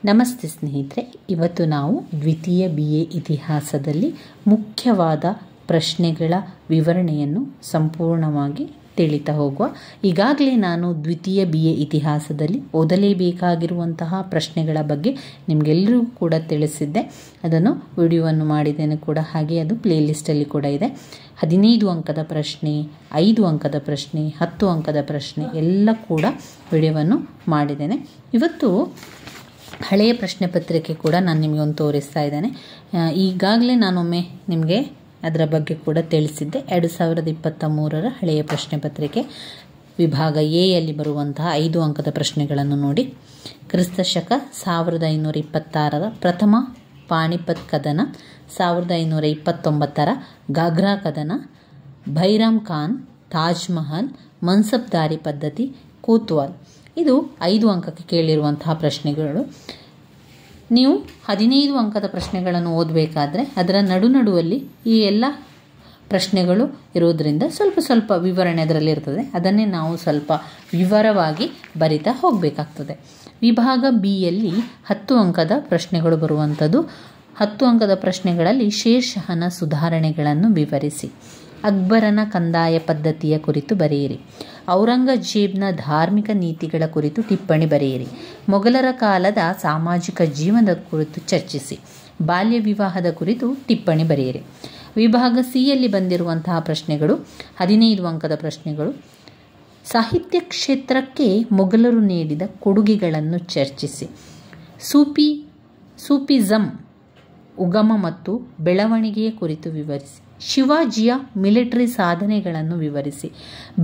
ನಮಸ್ತೆ ಸ್ನೇಹಿತರೆ, ಇವತ್ತು ನಾವು ದ್ವಿತೀಯ BA ಇತಿಹಾಸದಲ್ಲಿ ಮುಖ್ಯವಾದ ಪ್ರಶ್ನೆಗಳ ವಿವರಣೆಯನ್ನು ಸಂಪೂರ್ಣವಾಗಿ ತಿಳಿತಾ ಹೋಗುವ. ಈಗಾಗಲೇ ನಾನು ದ್ವಿತೀಯ BA ಇತಿಹಾಸದಲ್ಲಿ ಓದಲೇಬೇಕಾಗಿರುವಂತಹ ಪ್ರಶ್ನೆಗಳ ಬಗ್ಗೆ ನಿಮಗೆಲ್ಲರಿಗೂ ಕೂಡ ತಿಳಿಸಿದ್ದೆ. ಅದನ್ನು ವಿಡಿಯೋವನ್ನು ಮಾಡಿದ್ದೇನೆ ಕೂಡ, ಹಾಗೆ ಅದು ಪ್ಲೇಲಿಸ್ಟಲ್ಲಿ ಕೂಡ ಇದೆ. 15 ಅಂಕದ ಪ್ರಶ್ನೆ, 5 ಅಂಕದ ಪ್ರಶ್ನೆ, 10 ಅಂಕದ ಪ್ರಶ್ನೆ ಎಲ್ಲ ಕೂಡ ವಿಡಿಯೋವನ್ನು ಮಾಡಿದ್ದೇನೆ. ಇವತ್ತು ಹಳೆಯ ಪ್ರಶ್ನೆ ಪತ್ರಿಕೆ ಕೂಡ ನಾನು ನಿಮಗೆ ಒಂದು ತೋರಿಸ್ತಾ ಇದ್ದೇನೆ. ಈಗಾಗಲೇ ನಾನೊಮ್ಮೆ ನಿಮಗೆ ಅದರ ಬಗ್ಗೆ ಕೂಡ ತಿಳಿಸಿದ್ದೆ. 2023ರ ಹಳೆಯ ಪ್ರಶ್ನೆ ಪತ್ರಿಕೆ ವಿಭಾಗ ಎಯಲ್ಲಿ ಬರುವಂತಹ 5 ಅಂಕದ ಪ್ರಶ್ನೆಗಳನ್ನು ನೋಡಿ. ಕ್ರಿಸ್ತಶಕ 1526ರ ಪ್ರಥಮ ಪಾಣಿಪತ್ ಕದನ, 1529ರ ಗಾಗ್ರಾ ಕದನ, ಭೈರಾಮ್ ಖಾನ್, ತಾಜ್ ಮಹಲ್, ಮನ್ಸಬ್ದಾರಿ ಪದ್ಧತಿ, ಕೋತ್ವಾಲ್. ಇದು 5 ಅಂಕಕ್ಕೆ ಕೇಳಿರುವಂತಹ ಪ್ರಶ್ನೆಗಳು. ನೀವು 15 ಅಂಕದ ಪ್ರಶ್ನೆಗಳನ್ನು ಓದಬೇಕಾದ್ರೆ ಅದರ ನಡುವಲ್ಲಿ ಈ ಎಲ್ಲ ಪ್ರಶ್ನೆಗಳು ಇರೋದರಿಂದ ಸ್ವಲ್ಪ ವಿವರಣೆ ಅದರಲ್ಲಿ ಇರ್ತದೆ. ಅದನ್ನೇ ನಾವು ಸ್ವಲ್ಪ ವಿವರವಾಗಿ ಬರಿತಾ ಹೋಗಬೇಕಾಗ್ತದೆ. ವಿಭಾಗ ಬಿಯಲ್ಲಿ 10 ಅಂಕದ ಪ್ರಶ್ನೆಗಳು ಬರುವಂಥದ್ದು. 10 ಅಂಕದ ಪ್ರಶ್ನೆಗಳಲ್ಲಿ ಶೇರ್ ಶಹನ ಸುಧಾರಣೆಗಳನ್ನು ವಿವರಿಸಿ, ಅಕ್ಬರನ ಕಂದಾಯ ಪದ್ಧತಿಯ ಕುರಿತು ಬರೆಯಿರಿ, ಔರಂಗಜೇಬ್ನ ಧಾರ್ಮಿಕ ನೀತಿಗಳ ಕುರಿತು ಟಿಪ್ಪಣಿ ಬರೆಯಿರಿ, ಮೊಘಲರ ಕಾಲದ ಸಾಮಾಜಿಕ ಜೀವನದ ಕುರಿತು ಚರ್ಚಿಸಿ, ಬಾಲ್ಯ ವಿವಾಹದ ಕುರಿತು ಟಿಪ್ಪಣಿ ಬರೆಯಿರಿ. ವಿಭಾಗ ಸಿಯಲ್ಲಿ ಬಂದಿರುವಂತಹ ಪ್ರಶ್ನೆಗಳು 15 ಅಂಕದ ಪ್ರಶ್ನೆಗಳು. ಸಾಹಿತ್ಯ ಕ್ಷೇತ್ರಕ್ಕೆ ಮೊಘಲರು ನೀಡಿದ ಕೊಡುಗೆಗಳನ್ನು ಚರ್ಚಿಸಿ, ಸೂಫಿಸಂ ಉಗಮ ಮತ್ತು ಬೆಳವಣಿಗೆಯ ಕುರಿತು ವಿವರಿಸಿ, ಶಿವಾಜಿಯ ಮಿಲಿಟರಿ ಸಾಧನೆಗಳನ್ನು ವಿವರಿಸಿ,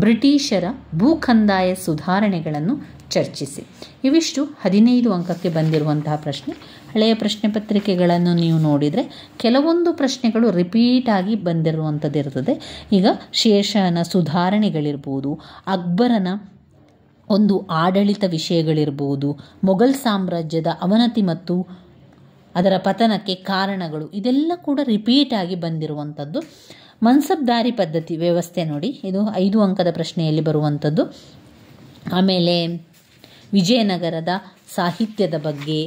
ಬ್ರಿಟಿಷರ ಭೂಕಂದಾಯ ಸುಧಾರಣೆಗಳನ್ನು ಚರ್ಚಿಸಿ. ಇವಿಷ್ಟು 15 ಅಂಕಕ್ಕೆ ಬಂದಿರುವಂತಹ ಪ್ರಶ್ನೆ. ಹಳೆಯ ಪ್ರಶ್ನೆ ಪತ್ರಿಕೆಗಳನ್ನು ನೀವು ನೋಡಿದರೆ ಕೆಲವೊಂದು ಪ್ರಶ್ನೆಗಳು ರಿಪೀಟ್ ಆಗಿ ಬಂದಿರುವಂಥದ್ದು ಇರ್ತದೆ. ಈಗ ಶೇಷನ ಸುಧಾರಣೆಗಳಿರ್ಬೋದು, ಅಕ್ಬರನ ಒಂದು ಆಡಳಿತ ವಿಷಯಗಳಿರ್ಬೋದು, ಮೊಘಲ್ ಸಾಮ್ರಾಜ್ಯದ ಅವನತಿ ಮತ್ತು ಅದರ ಪತನಕ್ಕೆ ಕಾರಣಗಳು, ಇದೆಲ್ಲ ಕೂಡ ರಿಪೀಟ್ ಆಗಿ ಬಂದಿರುವಂಥದ್ದು. ಮನ್ಸಬ್ದಾರಿ ಪದ್ಧತಿ ವ್ಯವಸ್ಥೆ ನೋಡಿ, ಇದು 5 ಅಂಕದ ಪ್ರಶ್ನೆಯಲ್ಲಿ ಬರುವಂಥದ್ದು. ಆಮೇಲೆ ವಿಜಯನಗರದ ಸಾಹಿತ್ಯದ ಬಗ್ಗೆ,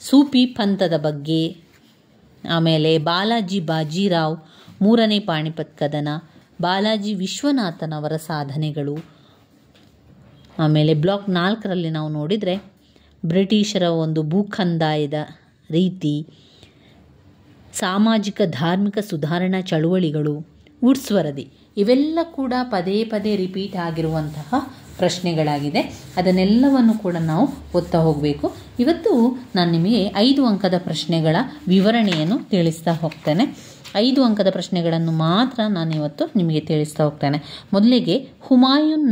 ಸೂಫಿ ಪಂಥದ ಬಗ್ಗೆ, ಆಮೇಲೆ ಬಾಲಾಜಿ ಬಾಜಿರಾವ್, 3ನೇ ಪಾಣಿಪತ್ ಕದನ, ಬಾಲಾಜಿ ವಿಶ್ವನಾಥನವರ ಸಾಧನೆಗಳು. ಆಮೇಲೆ ಬ್ಲಾಕ್ 4ರಲ್ಲಿ ನಾವು ನೋಡಿದರೆ ಬ್ರಿಟಿಷರ ಒಂದು ಭೂಕಂದಾಯದ ರೀತಿ, ಸಾಮಾಜಿಕ ಧಾರ್ಮಿಕ ಸುಧಾರಣಾ ಚಳುವಳಿಗಳು, ವುಡ್ಸ್ ವರದಿ, ಇವೆಲ್ಲ ಕೂಡ ಪದೇ ರಿಪೀಟ್ ಆಗಿರುವಂತಹ ಪ್ರಶ್ನೆಗಳಾಗಿದೆ. ಅದನ್ನೆಲ್ಲವನ್ನು ಕೂಡ ನಾವು ಓದ್ತಾ ಹೋಗಬೇಕು. ಇವತ್ತು ನಾನು ನಿಮಗೆ 5 ಅಂಕದ ಪ್ರಶ್ನೆಗಳ ವಿವರಣೆಯನ್ನು ತಿಳಿಸ್ತಾ ಹೋಗ್ತೇನೆ. 5 ಅಂಕದ ಪ್ರಶ್ನೆಗಳನ್ನು ಮಾತ್ರ ನಾನು ಇವತ್ತು ನಿಮಗೆ ತಿಳಿಸ್ತಾ ಹೋಗ್ತೇನೆ. ಮೊದಲಿಗೆ ಹುಮಾಯೂನ್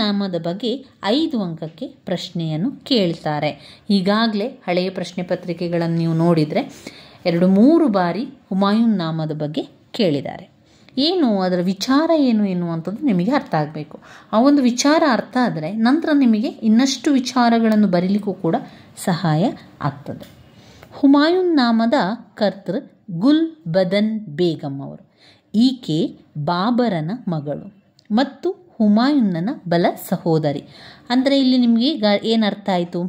ನಾಮದ ಬಗ್ಗೆ 5 ಅಂಕಕ್ಕೆ ಪ್ರಶ್ನೆಯನ್ನು ಕೇಳ್ತಾರೆ. ಈಗಾಗಲೇ ಹಳೆಯ ಪ್ರಶ್ನೆ ಪತ್ರಿಕೆಗಳನ್ನು ನೀವು ನೋಡಿದರೆ 2-3 ಬಾರಿ ಹುಮಾಯೂನ್ ನಾಮದ ಬಗ್ಗೆ ಕೇಳಿದ್ದಾರೆ. ಏನು ಅದರ ವಿಚಾರ ಏನು ಎನ್ನುವಂಥದ್ದು ನಿಮಗೆ ಅರ್ಥ ಆಗಬೇಕು. ಆ ಒಂದು ವಿಚಾರ ಅರ್ಥ ಆದರೆ ನಂತರ ನಿಮಗೆ ಇನ್ನಷ್ಟು ವಿಚಾರಗಳನ್ನು ಬರೀಲಿಕ್ಕೂ ಕೂಡ ಸಹಾಯ ಆಗ್ತದೆ. ಹುಮಾಯೂನ್ ನಾಮದ ಕರ್ತೃ ಗುಲ್ ಬದನ್ ಬೇಗಂ ಅವರು. ಈಕೆ ಬಾಬರನ ಮಗಳು ಮತ್ತು ಹುಮಾಯೂನ್ನನ ಬಲ ಸಹೋದರಿ. ಅಂದರೆ ಇಲ್ಲಿ ನಿಮಗೆ ಏನು ಅರ್ಥ ಆಯಿತು?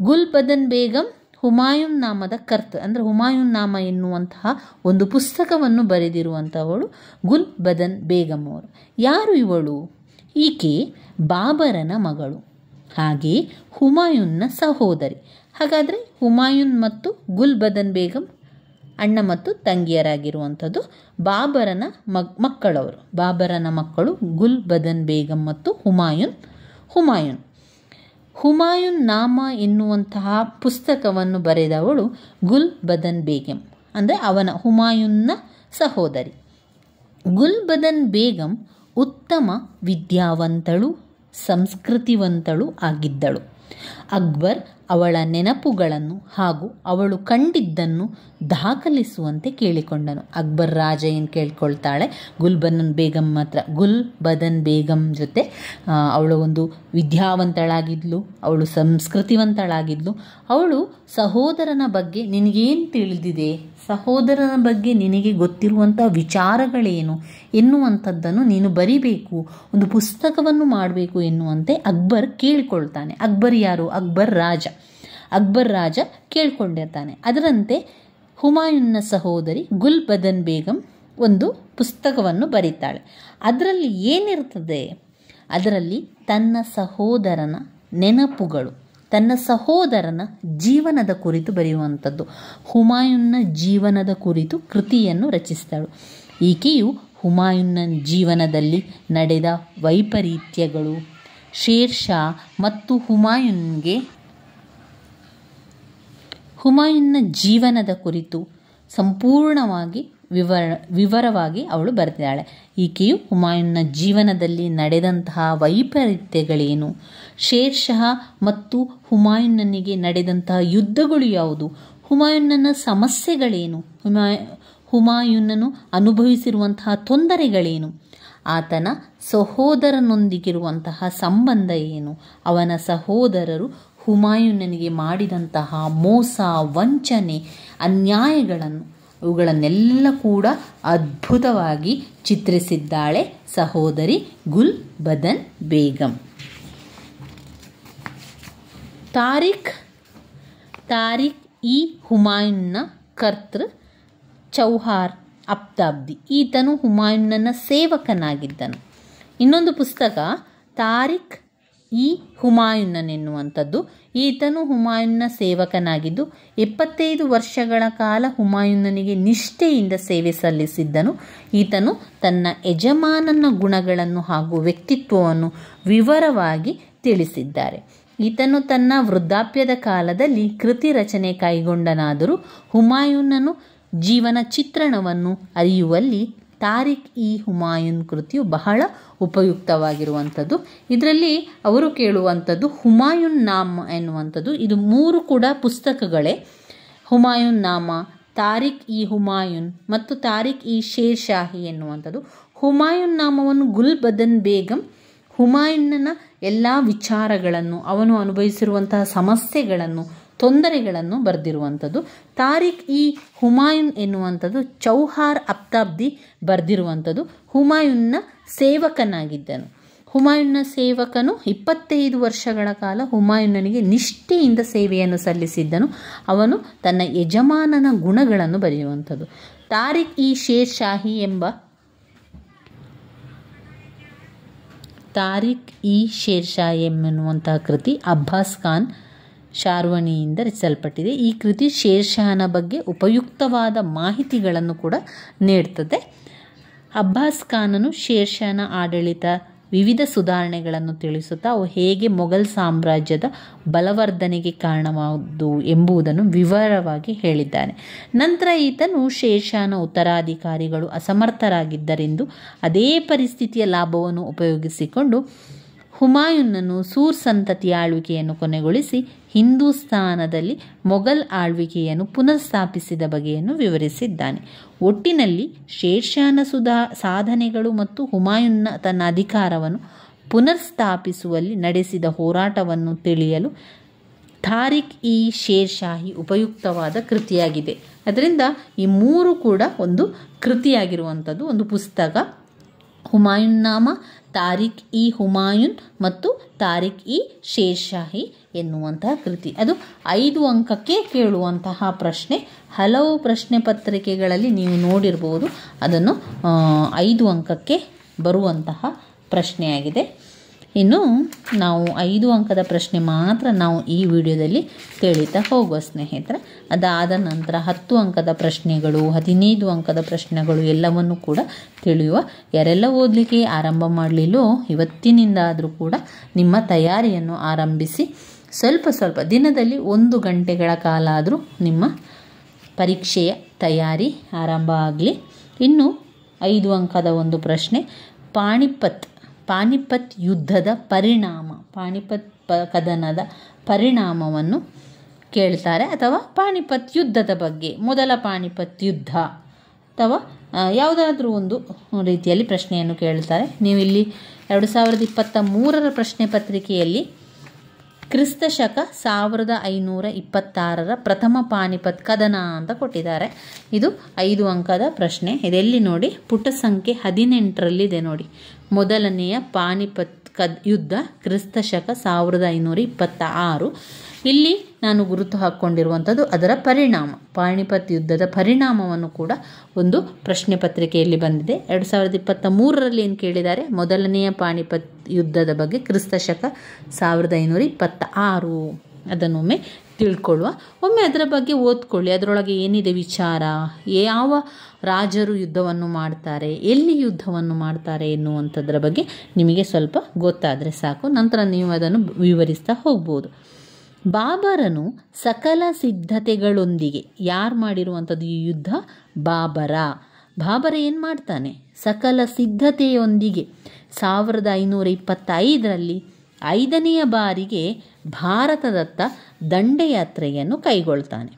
ಗುಲ್ ಬದನ್ ಬೇಗಂ ಹುಮಾಯೂನ್ ನಾಮದ ಕರ್ತ, ಅಂದರೆ ಹುಮಾಯೂನ್ ನಾಮ ಎನ್ನುವಂತಹ ಒಂದು ಪುಸ್ತಕವನ್ನು ಬರೆದಿರುವಂಥವಳು ಗುಲ್ ಬದನ್ ಬೇಗಂ ಅವರು. ಯಾರು ಇವಳು? ಈಕೆ ಬಾಬರನ ಮಗಳು, ಹಾಗೆಯೇ ಹುಮಾಯೂನ್ನ ಸಹೋದರಿ. ಹಾಗಾದರೆ ಹುಮಾಯೂನ್ ಮತ್ತು ಗುಲ್ ಬದನ್ ಬೇಗಂ ಅಣ್ಣ ಮತ್ತು ತಂಗಿಯರಾಗಿರುವಂಥದ್ದು. ಬಾಬರನ ಮಕ್ಕಳವರು, ಬಾಬರನ ಮಕ್ಕಳು ಗುಲ್ ಬದನ್ ಬೇಗಂ ಮತ್ತು ಹುಮಾಯೂನ್ ನಾಮ ಎನ್ನುವಂತಹ ಪುಸ್ತಕವನ್ನು ಬರೆದವಳು ಗುಲ್ ಬದನ್ ಬೇಗಂ, ಅಂದರೆ ಅವನ ಹುಮಾಯೂನ್ನ ಸಹೋದರಿ. ಗುಲ್ ಬದನ್ ಬೇಗಂ ಉತ್ತಮ ವಿದ್ಯಾವಂತಳು, ಸಂಸ್ಕೃತಿವಂತಳು ಆಗಿದ್ದಳು. ಅಕ್ಬರ್ ಅವಳ ನೆನಪುಗಳನ್ನು ಹಾಗೂ ಅವಳು ಕಂಡಿದ್ದನ್ನು ದಾಖಲಿಸುವಂತೆ ಕೇಳಿಕೊಂಡನು. ಅಕ್ಬರ್ ರಾಜ ಏನು ಕೇಳ್ಕೊಳ್ತಾಳೆ, ಗುಲ್ ಬದನ್ ಬೇಗಂ ಜೊತೆ ಅವಳು ಒಂದು ವಿದ್ಯಾವಂತಳಾಗಿದ್ಲು, ಅವಳು ಸಂಸ್ಕೃತಿವಂತಳಾಗಿದ್ಲು. ಅವಳು ಸಹೋದರನ ಬಗ್ಗೆ ನಿನಗೇನು ತಿಳಿದಿದೆ, ಸಹೋದರನ ಬಗ್ಗೆ ನಿನಗೆ ಗೊತ್ತಿರುವಂಥ ವಿಚಾರಗಳೇನು ಎನ್ನುವಂಥದ್ದನ್ನು ನೀನು ಬರಿಬೇಕು, ಒಂದು ಪುಸ್ತಕವನ್ನು ಮಾಡಬೇಕು ಎನ್ನುವಂತೆ ಅಕ್ಬರ್ ಕೇಳಿಕೊಳ್ತಾನೆ. ಅಕ್ಬರ್ ಯಾರು? ಅಕ್ಬರ್ ರಾಜ ಕೇಳಿಕೊಂಡಿರ್ತಾನೆ. ಅದರಂತೆ ಹುಮಾಯೂನ್ನ ಸಹೋದರಿ ಗುಲ್ಬದನ್ ಬೇಗಂ ಒಂದು ಪುಸ್ತಕವನ್ನು ಬರೀತಾಳೆ. ಅದರಲ್ಲಿ ಏನಿರ್ತದೆ? ಅದರಲ್ಲಿ ತನ್ನ ಸಹೋದರನ ನೆನಪುಗಳು, ತನ್ನ ಸಹೋದರನ ಜೀವನದ ಕುರಿತು ಬರೆಯುವಂಥದ್ದು. ಹುಮಾಯೂನ್ನ ಜೀವನದ ಕುರಿತು ಕೃತಿಯನ್ನು ರಚಿಸಿದಳು. ಈಕೆಯು ಹುಮಾಯೂನ್ನ ಜೀವನದಲ್ಲಿ ನಡೆದ ವೈಪರೀತ್ಯಗಳು, ಶೇರ್ ಶಾ ಮತ್ತು ಹುಮಾಯೂನ್ನ ಜೀವನದ ಕುರಿತು ಸಂಪೂರ್ಣವಾಗಿ ವಿವರವಾಗಿ ಅವಳು ಬರೆದಿದ್ದಾಳೆ. ಈಕೆಯು ಹುಮಾಯೂನ್ನ ಜೀವನದಲ್ಲಿ ನಡೆದಂತಹ ವೈಪರೀತ್ಯಗಳೇನು, ಶೇರ್ ಶಾ ಮತ್ತು ಹುಮಾಯೂನ್ನನಿಗೆ ನಡೆದಂತಹ ಯುದ್ಧಗಳು ಯಾವುದು, ಹುಮಾಯೂನ್ನನ ಸಮಸ್ಯೆಗಳೇನು, ಹುಮಾಯೂನ್ನನು ಅನುಭವಿಸಿರುವಂತಹ ತೊಂದರೆಗಳೇನು, ಆತನ ಸಹೋದರನೊಂದಿಗಿರುವಂತಹ ಸಂಬಂಧ ಏನು, ಅವನ ಸಹೋದರರು ಹುಮಾಯೂನ್ನನಿಗೆ ಮಾಡಿದಂತಹ ಮೋಸ, ವಂಚನೆ, ಅನ್ಯಾಯಗಳನ್ನು ಇವುಗಳನ್ನೆಲ್ಲ ಕೂಡ ಅದ್ಭುತವಾಗಿ ಚಿತ್ರಿಸಿದ್ದಾಳೆ ಸಹೋದರಿ ಗುಲ್ಬದನ್ ಬೇಗಂ. ತಾರಿಕ್ ಇ ಹುಮಾಯೂನ್ನ ಕರ್ತೃ ಚೌಹಾರ್ ಅಫ್ತಾಬಿ, ಈತನು ಹುಮಾಯೂನ್ನನ ಸೇವಕನಾಗಿದ್ದನು. ಇನ್ನೊಂದು ಪುಸ್ತಕ ತಾರಿಕ್ ಇ ಹುಮಾಯೂನ್ ಎನ್ನುವಂಥದ್ದು. ಈತನು ಹುಮಾಯೂನ್ನ ಸೇವಕನಾಗಿದ್ದು 75 ವರ್ಷಗಳ ಕಾಲ ಹುಮಾಯೂನ್ನನಿಗೆ ನಿಷ್ಠೆಯಿಂದ ಸೇವೆ ಸಲ್ಲಿಸಿದ್ದನು. ಈತನು ತನ್ನ ಯಜಮಾನನ ಗುಣಗಳನ್ನು ಹಾಗೂ ವ್ಯಕ್ತಿತ್ವವನ್ನು ವಿವರವಾಗಿ ತಿಳಿಸಿದ್ದಾರೆ. ಈತನು ತನ್ನ ವೃದ್ಧಾಪ್ಯದ ಕಾಲದಲ್ಲಿ ಕೃತಿ ರಚನೆ ಕೈಗೊಂಡನಾದರೂ ಹುಮಾಯೂನ್ನನು ಜೀವನ ಚಿತ್ರಣವನ್ನು ಅರಿಯುವಲ್ಲಿ ತಾರಿಕ್ ಇ ಹುಮಾಯೂನ್ ಕೃತಿಯು ಬಹಳ ಉಪಯುಕ್ತವಾಗಿರುವಂಥದ್ದು. ಇದರಲ್ಲಿ ಅವರು ಕೇಳುವಂಥದ್ದು ಹುಮಾಯೂನ್ ನಾಮ ಎನ್ನುವಂಥದ್ದು. ಇದು 3 ಕೂಡ ಪುಸ್ತಕಗಳೇ. ಹುಮಾಯೂನ್ ನಾಮ, ತಾರಿಕ್ ಇ ಹುಮಾಯೂನ್ ಮತ್ತು ತಾರಿಕ್ ಇ ಶೇರ್ ಶಾಹಿ ಎನ್ನುವಂಥದ್ದು. ಹುಮಾಯೂನ್ ನಾಮವನ್ನು ಗುಲ್ಬದನ್ ಬೇಗಂ ಹುಮಾಯೂನ್ನನ ಎಲ್ಲ ವಿಚಾರಗಳನ್ನು, ಅವನು ಅನುಭವಿಸಿರುವಂತಹ ಸಮಸ್ಯೆಗಳನ್ನು, ತೊಂದರೆಗಳನ್ನು ಬರೆದಿರುವಂಥದ್ದು. ತಾರಿಕ್ ಇ ಹುಮಾಯೂನ್ ಎನ್ನುವಂಥದ್ದು ಚೌಹಾರ್ ಅಫ್ತಾಬಿ ಬರೆದಿರುವಂಥದ್ದು. ಹುಮಾಯೂನ್ನ ಸೇವಕನಾಗಿದ್ದನು. ಹುಮಾಯೂನ್ನ ಸೇವಕನು 25 ವರ್ಷಗಳ ಕಾಲ ಹುಮಾಯೂನ್ನನಿಗೆ ನಿಷ್ಠೆಯಿಂದ ಸೇವೆಯನ್ನು ಸಲ್ಲಿಸಿದ್ದನು. ಅವನು ತನ್ನ ಯಜಮಾನನ ಗುಣಗಳನ್ನು ಬರೆಯುವಂಥದ್ದು. ತಾರಿಕ್ ಇ ಶೇರ್ ಶಾಹಿ ಎನ್ನುವಂತಹ ಕೃತಿ ಅಬ್ಬಾಸ್ ಖಾನ್ ಶಾರ್ವಣಿಯಿಂದ ರಚಿಸಲ್ಪಟ್ಟಿದೆ. ಈ ಕೃತಿ ಶೇರ್ ಶಾಹನ ಬಗ್ಗೆ ಉಪಯುಕ್ತವಾದ ಮಾಹಿತಿಗಳನ್ನು ಕೂಡ ನೀಡ್ತದೆ. ಅಬ್ಬಾಸ್ ಖಾನನು ಶೇರ್ ಶಾಹನ ಆಡಳಿತ ವಿವಿಧ ಸುಧಾರಣೆಗಳನ್ನು ತಿಳಿಸುತ್ತಾ ಅವು ಹೇಗೆ ಮೊಘಲ್ ಸಾಮ್ರಾಜ್ಯದ ಬಲವರ್ಧನೆಗೆ ಕಾರಣವಾದವು ಎಂಬುದನ್ನು ವಿವರವಾಗಿ ಹೇಳಿದ್ದಾನೆ. ನಂತರ ಈತನು ಶೇರ್ ಶಾಹನ ಉತ್ತರಾಧಿಕಾರಿಗಳು ಅಸಮರ್ಥರಾಗಿದ್ದರೆಂದು ಅದೇ ಪರಿಸ್ಥಿತಿಯ ಲಾಭವನ್ನು ಉಪಯೋಗಿಸಿಕೊಂಡು ಹುಮಾಯೂನ್ನನು ಸೂರ್ ಸಂತತಿಯ ಆಳ್ವಿಕೆಯನ್ನು ಕೊನೆಗೊಳಿಸಿ ಹಿಂದೂಸ್ತಾನದಲ್ಲಿ ಮೊಘಲ್ ಆಳ್ವಿಕೆಯನ್ನು ಪುನರ್ಸ್ಥಾಪಿಸಿದ ಬಗೆಯನ್ನು ವಿವರಿಸಿದ್ದಾನೆ. ಒಟ್ಟಿನಲ್ಲಿ ಶೇರ್ ಶಾಹನ ಸಾಧನೆಗಳು ಮತ್ತು ಹುಮಾಯೂನ್ನ ತನ್ನ ಅಧಿಕಾರವನ್ನು ಪುನರ್ಸ್ಥಾಪಿಸುವಲ್ಲಿ ನಡೆಸಿದ ಹೋರಾಟವನ್ನು ತಿಳಿಯಲು ತಾರಿಕ್ ಇ ಶೇರ್ ಶಾಹಿ ಉಪಯುಕ್ತವಾದ ಕೃತಿಯಾಗಿದೆ. ಅದರಿಂದ ಈ 3 ಕೂಡ ಒಂದು ಕೃತಿಯಾಗಿರುವಂಥದ್ದು, ಒಂದು ಪುಸ್ತಕ. ಹುಮಾಯೂನ್ ನಾಮ, ತಾರಿಕ್ ಇ ಹುಮಾಯೂನ್ ಮತ್ತು ತಾರಿಕ್ ಇ ಶೇರ್ ಶಾಹಿ ಎನ್ನುವಂತಹ ಕೃತಿ. ಅದು 5 ಅಂಕಕ್ಕೆ ಕೇಳುವಂತಹ ಪ್ರಶ್ನೆ. ಹಲವು ಪ್ರಶ್ನೆ ಪತ್ರಿಕೆಗಳಲ್ಲಿ ನೀವು ನೋಡಿರ್ಬೋದು. ಅದನ್ನು 5 ಅಂಕಕ್ಕೆ ಬರುವಂತಹ ಪ್ರಶ್ನೆಯಾಗಿದೆ. ಇನ್ನು ನಾವು 5 ಅಂಕದ ಪ್ರಶ್ನೆ ಮಾತ್ರ ನಾವು ಈ ವಿಡಿಯೋದಲ್ಲಿ ತಿಳಿತಾ ಹೋಗುವ ಸ್ನೇಹಿತರೆ. ಅದಾದ ನಂತರ 10 ಅಂಕದ ಪ್ರಶ್ನೆಗಳು, 15 ಅಂಕದ ಪ್ರಶ್ನೆಗಳು ಎಲ್ಲವನ್ನು ಕೂಡ ತಿಳಿಯುವ. ಯಾರೆಲ್ಲ ಓದಲಿಕ್ಕೆ ಆರಂಭ ಮಾಡಲಿಲ್ಲೋ ಇವತ್ತಿನಿಂದ ಆದರೂ ಕೂಡ ನಿಮ್ಮ ತಯಾರಿಯನ್ನು ಆರಂಭಿಸಿ. ಸ್ವಲ್ಪ ದಿನದಲ್ಲಿ 1 ಗಂಟೆಗಳ ಕಾಲ ಆದರೂ ನಿಮ್ಮ ಪರೀಕ್ಷೆಯ ತಯಾರಿ ಆರಂಭ ಆಗಲಿ. ಇನ್ನು 5 ಅಂಕದ ಒಂದು ಪ್ರಶ್ನೆ, ಪಾಣಿಪತ್ ಯುದ್ಧದ ಪರಿಣಾಮ, ಪಾಣಿಪತ್ ಕದನದ ಪರಿಣಾಮವನ್ನು ಕೇಳ್ತಾರೆ. ಅಥವಾ ಪಾಣಿಪತ್ ಯುದ್ಧದ ಬಗ್ಗೆ, ಮೊದಲ ಪಾಣಿಪತ್ ಯುದ್ಧ ಅಥವಾ ಯಾವುದಾದ್ರೂ ಒಂದು ರೀತಿಯಲ್ಲಿ ಪ್ರಶ್ನೆಯನ್ನು ಕೇಳ್ತಾರೆ. ನೀವು ಇಲ್ಲಿ 2023ರ ಪ್ರಶ್ನೆ ಪತ್ರಿಕೆಯಲ್ಲಿ ಕ್ರಿಸ್ತ ಶಕ 1526 ಪ್ರಥಮ ಪಾನಿಪತ್ ಕದನ ಅಂತ ಕೊಟ್ಟಿದ್ದಾರೆ. ಇದು 5 ಅಂಕದ ಪ್ರಶ್ನೆ. ಇದೆಲ್ಲಿ ನೋಡಿ, ಪುಟ ಸಂಖ್ಯೆ 18ರಲ್ಲಿದೆ ನೋಡಿ. ಮೊದಲನೆಯ ಪಾನಿಪತ್ ಯುದ್ಧ ಕ್ರಿಸ್ತ ಶಕ 1526. ಇಲ್ಲಿ ನಾನು ಗುರುತು ಹಾಕ್ಕೊಂಡಿರುವಂಥದ್ದು ಅದರ ಪರಿಣಾಮ, ಪಾಣಿಪತ್ ಯುದ್ಧದ ಪರಿಣಾಮವನ್ನು ಕೂಡ ಒಂದು ಪ್ರಶ್ನೆ ಪತ್ರಿಕೆಯಲ್ಲಿ ಬಂದಿದೆ. 2023ರಲ್ಲಿ ಏನು ಕೇಳಿದ್ದಾರೆ, ಮೊದಲನೆಯ ಪಾಣಿಪತ್ ಯುದ್ಧದ ಬಗ್ಗೆ ಕ್ರಿಸ್ತ ಶಕ 1526 ಅದನ್ನೊಮ್ಮೆ ತಿಳ್ಕೊಳ್ಳುವ. ಒಮ್ಮೆ ಅದರ ಬಗ್ಗೆ ಓದ್ಕೊಳ್ಳಿ, ಅದರೊಳಗೆ ಏನಿದೆ ವಿಚಾರ, ಯಾವ ರಾಜರು ಯುದ್ಧವನ್ನು ಮಾಡ್ತಾರೆ, ಎಲ್ಲಿ ಯುದ್ಧವನ್ನು ಮಾಡ್ತಾರೆ ಎನ್ನುವಂಥದ್ರ ಬಗ್ಗೆ ನಿಮಗೆ ಸ್ವಲ್ಪ ಗೊತ್ತಾದರೆ ಸಾಕು. ನಂತರ ನೀವು ಅದನ್ನು ವಿವರಿಸ್ತಾ ಹೋಗ್ಬೋದು. ಬಾಬರನು ಸಕಲ ಸಿದ್ಧತೆಗಳೊಂದಿಗೆ, ಯಾರು ಮಾಡಿರುವಂಥದ್ದು ಈ ಯುದ್ಧ? ಬಾಬರ ಏನು ಮಾಡ್ತಾನೆ? ಸಕಲ ಸಿದ್ಧತೆಯೊಂದಿಗೆ 1525ರಲ್ಲಿ 5ನೆಯ ಬಾರಿಗೆ ಭಾರತದತ್ತ ದಂಡಯಾತ್ರೆಯನ್ನು ಕೈಗೊಳ್ತಾನೆ.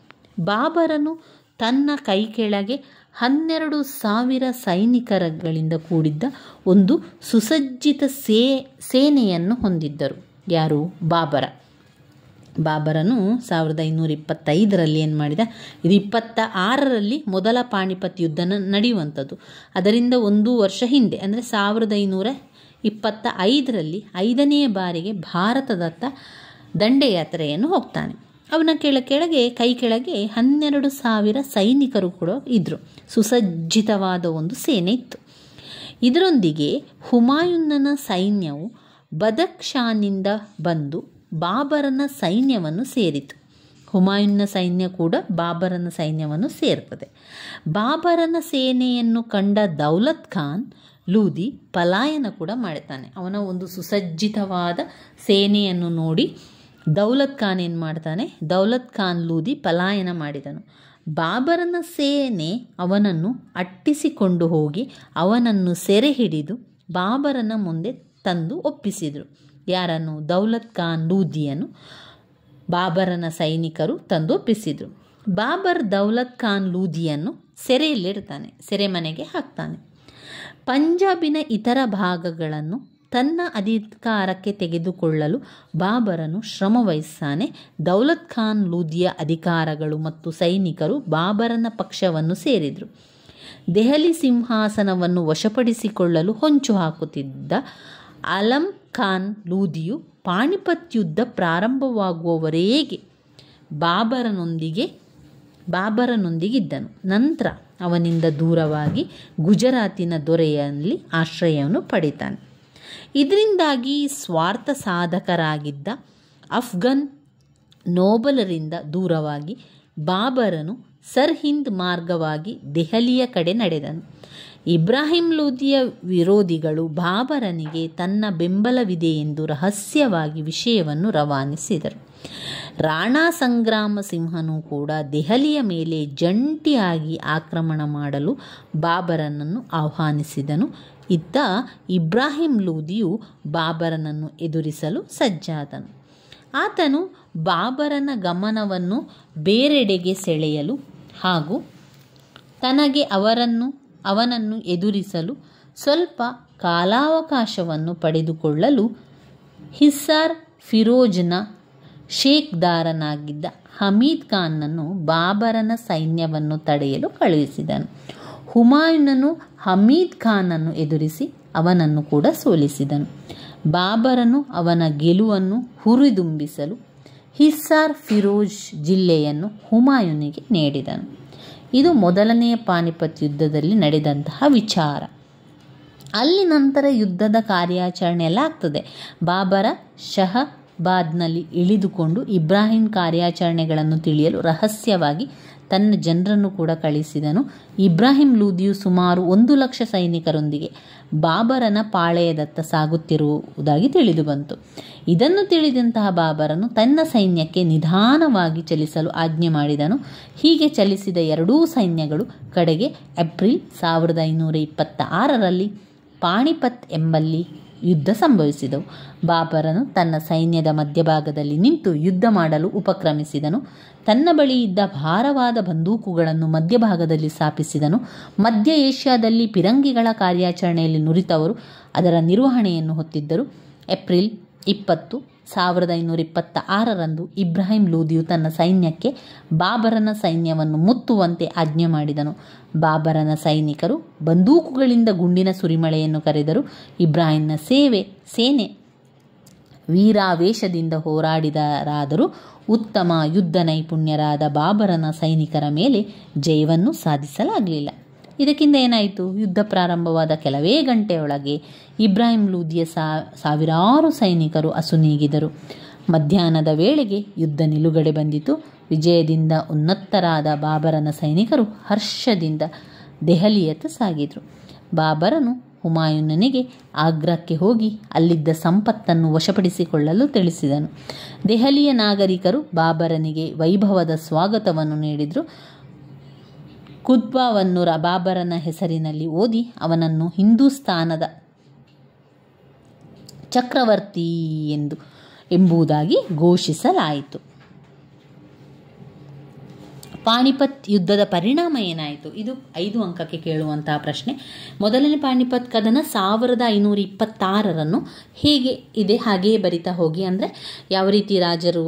ಬಾಬರನು ತನ್ನ ಕೈ ಕೆಳಗೆ 12,000 ಸೈನಿಕರುಗಳಿಂದ ಕೂಡಿದ್ದ ಒಂದು ಸುಸಜ್ಜಿತ ಸೇನೆಯನ್ನು ಹೊಂದಿದ್ದರು. ಯಾರು? ಬಾಬರನು 1525ರಲ್ಲಿ ಏನು ಮಾಡಿದ? ಇದು 26ರಲ್ಲಿ ಮೊದಲ ಪಾಣಿಪತ್ ಯುದ್ಧ ನಡೆಯುವಂಥದ್ದು. ಅದರಿಂದ 1 ವರ್ಷ ಹಿಂದೆ, ಅಂದರೆ 1525ರಲ್ಲಿ 5ನೆಯ ಬಾರಿಗೆ ಭಾರತದತ್ತ ದಂಡಯಾತ್ರೆಯನ್ನು ಹೋಗ್ತಾನೆ. ಅವನ ಕೆಳಗೆ ಕೈ ಕೆಳಗೆ 12,000 ಸೈನಿಕರು ಕೂಡ ಇದ್ದರು. ಸುಸಜ್ಜಿತವಾದ ಒಂದು ಸೇನೆ ಇತ್ತು. ಇದರೊಂದಿಗೆ ಹುಮಾಯೂನನ ಸೈನ್ಯವು ಬದಖ್ಶಾನಿಂದ ಬಂದು ಬಾಬರನ ಸೈನ್ಯವನ್ನು ಸೇರಿತು. ಹುಮಾಯೂನ್ನ ಸೈನ್ಯ ಕೂಡ ಬಾಬರನ ಸೈನ್ಯವನ್ನು ಸೇರ್ತದೆ. ಬಾಬರನ ಸೇನೆಯನ್ನು ಕಂಡ ದೌಲತ್ ಖಾನ್ ಲೂದಿ ಪಲಾಯನ ಕೂಡ ಮಾಡ್ತಾನೆ. ಅವನ ಒಂದು ಸುಸಜ್ಜಿತವಾದ ಸೇನೆಯನ್ನು ನೋಡಿ ದೌಲತ್ ಖಾನ್ ಏನು ಮಾಡ್ತಾನೆ? ದೌಲತ್ ಖಾನ್ ಲೂದಿ ಪಲಾಯನ ಮಾಡಿದನು. ಬಾಬರನ ಸೇನೆ ಅವನನ್ನು ಅಟ್ಟಿಸಿಕೊಂಡು ಹೋಗಿ ಅವನನ್ನು ಸೆರೆ ಹಿಡಿದು ಬಾಬರನ ಮುಂದೆ ತಂದು ಒಪ್ಪಿಸಿದರು. ಯಾರನ್ನು? ದೌಲತ್ ಖಾನ್ ಲೂದಿಯನ್ನು ಬಾಬರನ ಸೈನಿಕರು ತಂದು ಒಪ್ಪಿಸಿದರು. ಬಾಬರ್ ದೌಲತ್ ಖಾನ್ ಲೂದಿಯನ್ನು ಸೆರೆಯಲ್ಲಿಡ್ತಾನೆ, ಸೆರೆಮನೆಗೆ ಹಾಕ್ತಾನೆ. ಪಂಜಾಬಿನ ಇತರ ಭಾಗಗಳನ್ನು ತನ್ನ ಅಧಿಕಾರಕ್ಕೆ ತೆಗೆದುಕೊಳ್ಳಲು ಬಾಬರನು ಶ್ರಮವಹಿಸ್ತಾನೆ. ದೌಲತ್ ಖಾನ್ ಲೂದಿಯ ಅಧಿಕಾರಗಳು ಮತ್ತು ಸೈನಿಕರು ಬಾಬರನ ಪಕ್ಷವನ್ನು ಸೇರಿದರು. ದೆಹಲಿ ಸಿಂಹಾಸನವನ್ನು ವಶಪಡಿಸಿಕೊಳ್ಳಲು ಹೊಂಚು ಹಾಕುತ್ತಿದ್ದ ಆಲಂ ಖಾನ್ ಲೂದಿಯು ಪಾಣಿಪತ್ ಯುದ್ಧ ಪ್ರಾರಂಭವಾಗುವವರೆಗೆ ಬಾಬರನೊಂದಿಗಿದ್ದನು. ನಂತರ ಅವನಿಂದ ದೂರವಾಗಿ ಗುಜರಾತಿನ ದೊರೆಯಲ್ಲಿ ಆಶ್ರಯವನ್ನು ಪಡಿತಾನೆ. ಇದರಿಂದಾಗಿ ಸ್ವಾರ್ಥ ಸಾಧಕರಾಗಿದ್ದ ಅಫ್ಘನ್ ನೋಬಲರಿಂದ ದೂರವಾಗಿ ಬಾಬರನು ಸರ್ಹಿಂದ್ ಮಾರ್ಗವಾಗಿ ದೆಹಲಿಯ ಕಡೆ ನಡೆದನು. ಇಬ್ರಾಹಿಂ ಲೂದಿಯ ವಿರೋಧಿಗಳು ಬಾಬರನಿಗೆ ತನ್ನ ಬೆಂಬಲವಿದೆ ಎಂದು ರಹಸ್ಯವಾಗಿ ವಿಷಯವನ್ನು ರವಾನಿಸಿದರು. ರಾಣಾ ಸಂಗ್ರಾಮ ಸಿಂಹನು ಕೂಡ ದೆಹಲಿಯ ಮೇಲೆ ಜಂಟಿಯಾಗಿ ಆಕ್ರಮಣ ಮಾಡಲು ಬಾಬರನನ್ನು ಆಹ್ವಾನಿಸಿದನು. ಇತ್ತ ಇಬ್ರಾಹಿಂ ಲೂದಿಯು ಬಾಬರನನ್ನು ಎದುರಿಸಲು ಸಜ್ಜಾದನು. ಆತನು ಬಾಬರನ ಗಮನವನ್ನು ಬೇರೆಡೆಗೆ ಸೆಳೆಯಲು ಹಾಗೂ ತನಗೆ ಅವನನ್ನು ಎದುರಿಸಲು ಸ್ವಲ್ಪ ಕಾಲಾವಕಾಶವನ್ನು ಪಡೆದುಕೊಳ್ಳಲು ಹಿಸ್ಸಾರ್ ಫಿರೋಜ್ನ ಶೇಖ್ದಾರನಾಗಿದ್ದ ಹಮೀದ್ ಖಾನ್ನನ್ನು ಬಾಬರನ ಸೈನ್ಯವನ್ನು ತಡೆಯಲು ಕಳುಹಿಸಿದನು. ಹುಮಾಯೂನನು ಹಮೀದ್ ಖಾನನ್ನು ಎದುರಿಸಿ ಅವನನ್ನು ಕೂಡ ಸೋಲಿಸಿದನು. ಬಾಬರನು ಅವನ ಗೆಲುವನ್ನು ಹುರಿದುಂಬಿಸಲು ಹಿಸ್ಸಾರ್ ಫಿರೋಜ್ ಜಿಲ್ಲೆಯನ್ನು ಹುಮಾಯೂನಿಗೆ ನೀಡಿದನು. ಇದು ಮೊದಲನೆಯ ಪಾನಿಪತ್ ಯುದ್ಧದಲ್ಲಿ ನಡೆದಂತಹ ವಿಚಾರ. ಅಲ್ಲಿ ನಂತರ ಯುದ್ಧದ ಕಾರ್ಯಾಚರಣೆ ಎಲ್ಲ ಆಗ್ತದೆ. ಬಾಬರ ಶಹಬಾದ್ನಲ್ಲಿ ಇಳಿದುಕೊಂಡು ಇಬ್ರಾಹಿಂ ಕಾರ್ಯಾಚರಣೆಗಳನ್ನು ತಿಳಿಯಲು ರಹಸ್ಯವಾಗಿ ತನ್ನ ಜನರನ್ನು ಕೂಡ ಕಳಿಸಿದನು. ಇಬ್ರಾಹಿಂ ಲೂದಿಯು ಸುಮಾರು 1,00,000 ಸೈನಿಕರೊಂದಿಗೆ ಬಾಬರನ ಪಾಳೆಯದತ್ತ ಸಾಗುತ್ತಿರುವುದಾಗಿ ತಿಳಿದುಬಂತು. ಇದನ್ನು ತಿಳಿದಂತಹ ಬಾಬರನು ತನ್ನ ಸೈನ್ಯಕ್ಕೆ ನಿಧಾನವಾಗಿ ಚಲಿಸಲು ಆಜ್ಞೆ ಮಾಡಿದನು. ಹೀಗೆ ಚಲಿಸಿದ ಎರಡೂ ಸೈನ್ಯಗಳು ಕಡೆಗೆ ಏಪ್ರಿಲ್ 1526ರಲ್ಲಿ ಪಾಣಿಪತ್ ಎಂಬಲ್ಲಿ ಯುದ್ಧ ಸಂಭವಿಸಿದವು. ಬಾಬರನು ತನ್ನ ಸೈನ್ಯದ ಮಧ್ಯಭಾಗದಲ್ಲಿ ನಿಂತು ಯುದ್ಧ ಮಾಡಲು ಉಪಕ್ರಮಿಸಿದನು. ತನ್ನ ಬಳಿ ಇದ್ದ ಭಾರವಾದ ಬಂದೂಕುಗಳನ್ನು ಮಧ್ಯಭಾಗದಲ್ಲಿ ಸ್ಥಾಪಿಸಿದನು. ಮಧ್ಯ ಏಷ್ಯಾದಲ್ಲಿ ಪಿರಂಗಿಗಳ ಕಾರ್ಯಾಚರಣೆಯಲ್ಲಿ ನುರಿತವರು ಅದರ ನಿರ್ವಹಣೆಯನ್ನು ಹೊತ್ತಿದ್ದರು. ಏಪ್ರಿಲ್ 20, 1526ರಂದು ಇಬ್ರಾಹಿಂ ಲೂದಿಯು ತನ್ನ ಸೈನ್ಯಕ್ಕೆ ಬಾಬರನ ಸೈನ್ಯವನ್ನು ಮುತ್ತುವಂತೆ ಆಜ್ಞೆ ಮಾಡಿದನು. ಬಾಬರನ ಸೈನಿಕರು ಬಂದೂಕುಗಳಿಂದ ಗುಂಡಿನ ಸುರಿಮಳೆಯನ್ನು ಕರೆದರು. ಇಬ್ರಾಹಿಂನ ಸೇನೆ ವೀರಾವೇಶದಿಂದ ಹೋರಾಡಿದರಾದರೂ ಉತ್ತಮ ಯುದ್ಧ ನೈಪುಣ್ಯರಾದ ಬಾಬರನ ಸೈನಿಕರ ಮೇಲೆ ಜಯವನ್ನು ಸಾಧಿಸಲಾಗಲಿಲ್ಲ. ಇದಕ್ಕಿಂತ ಏನಾಯಿತು? ಯುದ್ಧ ಪ್ರಾರಂಭವಾದ ಕೆಲವೇ ಗಂಟೆಯೊಳಗೆ ಇಬ್ರಾಹಿಂ ಲೂದಿಯ ಸಾವಿರಾರು ಸೈನಿಕರು ಅಸುನೀಗಿದರು. ಮಧ್ಯಾಹ್ನದ ವೇಳೆಗೆ ಯುದ್ಧ ನಿಲುಗಡೆ ಬಂದಿತು. ವಿಜಯದಿಂದ ಉನ್ನತರಾದ ಬಾಬರನ ಸೈನಿಕರು ಹರ್ಷದಿಂದ ದೆಹಲಿಯತ್ತ ಸಾಗಿದರು. ಬಾಬರನು ಹುಮಾಯೂನನಿಗೆ ಆಗ್ರಾಕ್ಕೆ ಹೋಗಿ ಅಲ್ಲಿದ್ದ ಸಂಪತ್ತನ್ನು ವಶಪಡಿಸಿಕೊಳ್ಳಲು ತಿಳಿಸಿದನು. ದೆಹಲಿಯ ನಾಗರಿಕರು ಬಾಬರನಿಗೆ ವೈಭವದ ಸ್ವಾಗತವನ್ನು ನೀಡಿದರು. ಕುತ್ಬಾವನ್ನು ಬಾಬರನ ಹೆಸರಿನಲ್ಲಿ ಓದಿ ಅವನನ್ನು ಹಿಂದೂಸ್ತಾನದ ಚಕ್ರವರ್ತಿ ಎಂಬುದಾಗಿ ಘೋಷಿಸಲಾಯಿತು. ಪಾಣಿಪತ್ ಯುದ್ಧದ ಪರಿಣಾಮ ಏನಾಯಿತು? ಇದು 5 ಅಂಕಕ್ಕೆ ಕೇಳುವಂತಹ ಪ್ರಶ್ನೆ. ಮೊದಲನೇ ಪಾಣಿಪತ್ ಕದನ 1526 ಹೇಗೆ ಇದೆ ಹಾಗೆಯೇ ಬರಿತಾ ಹೋಗಿ. ಅಂದರೆ ಯಾವ ರೀತಿ ರಾಜರು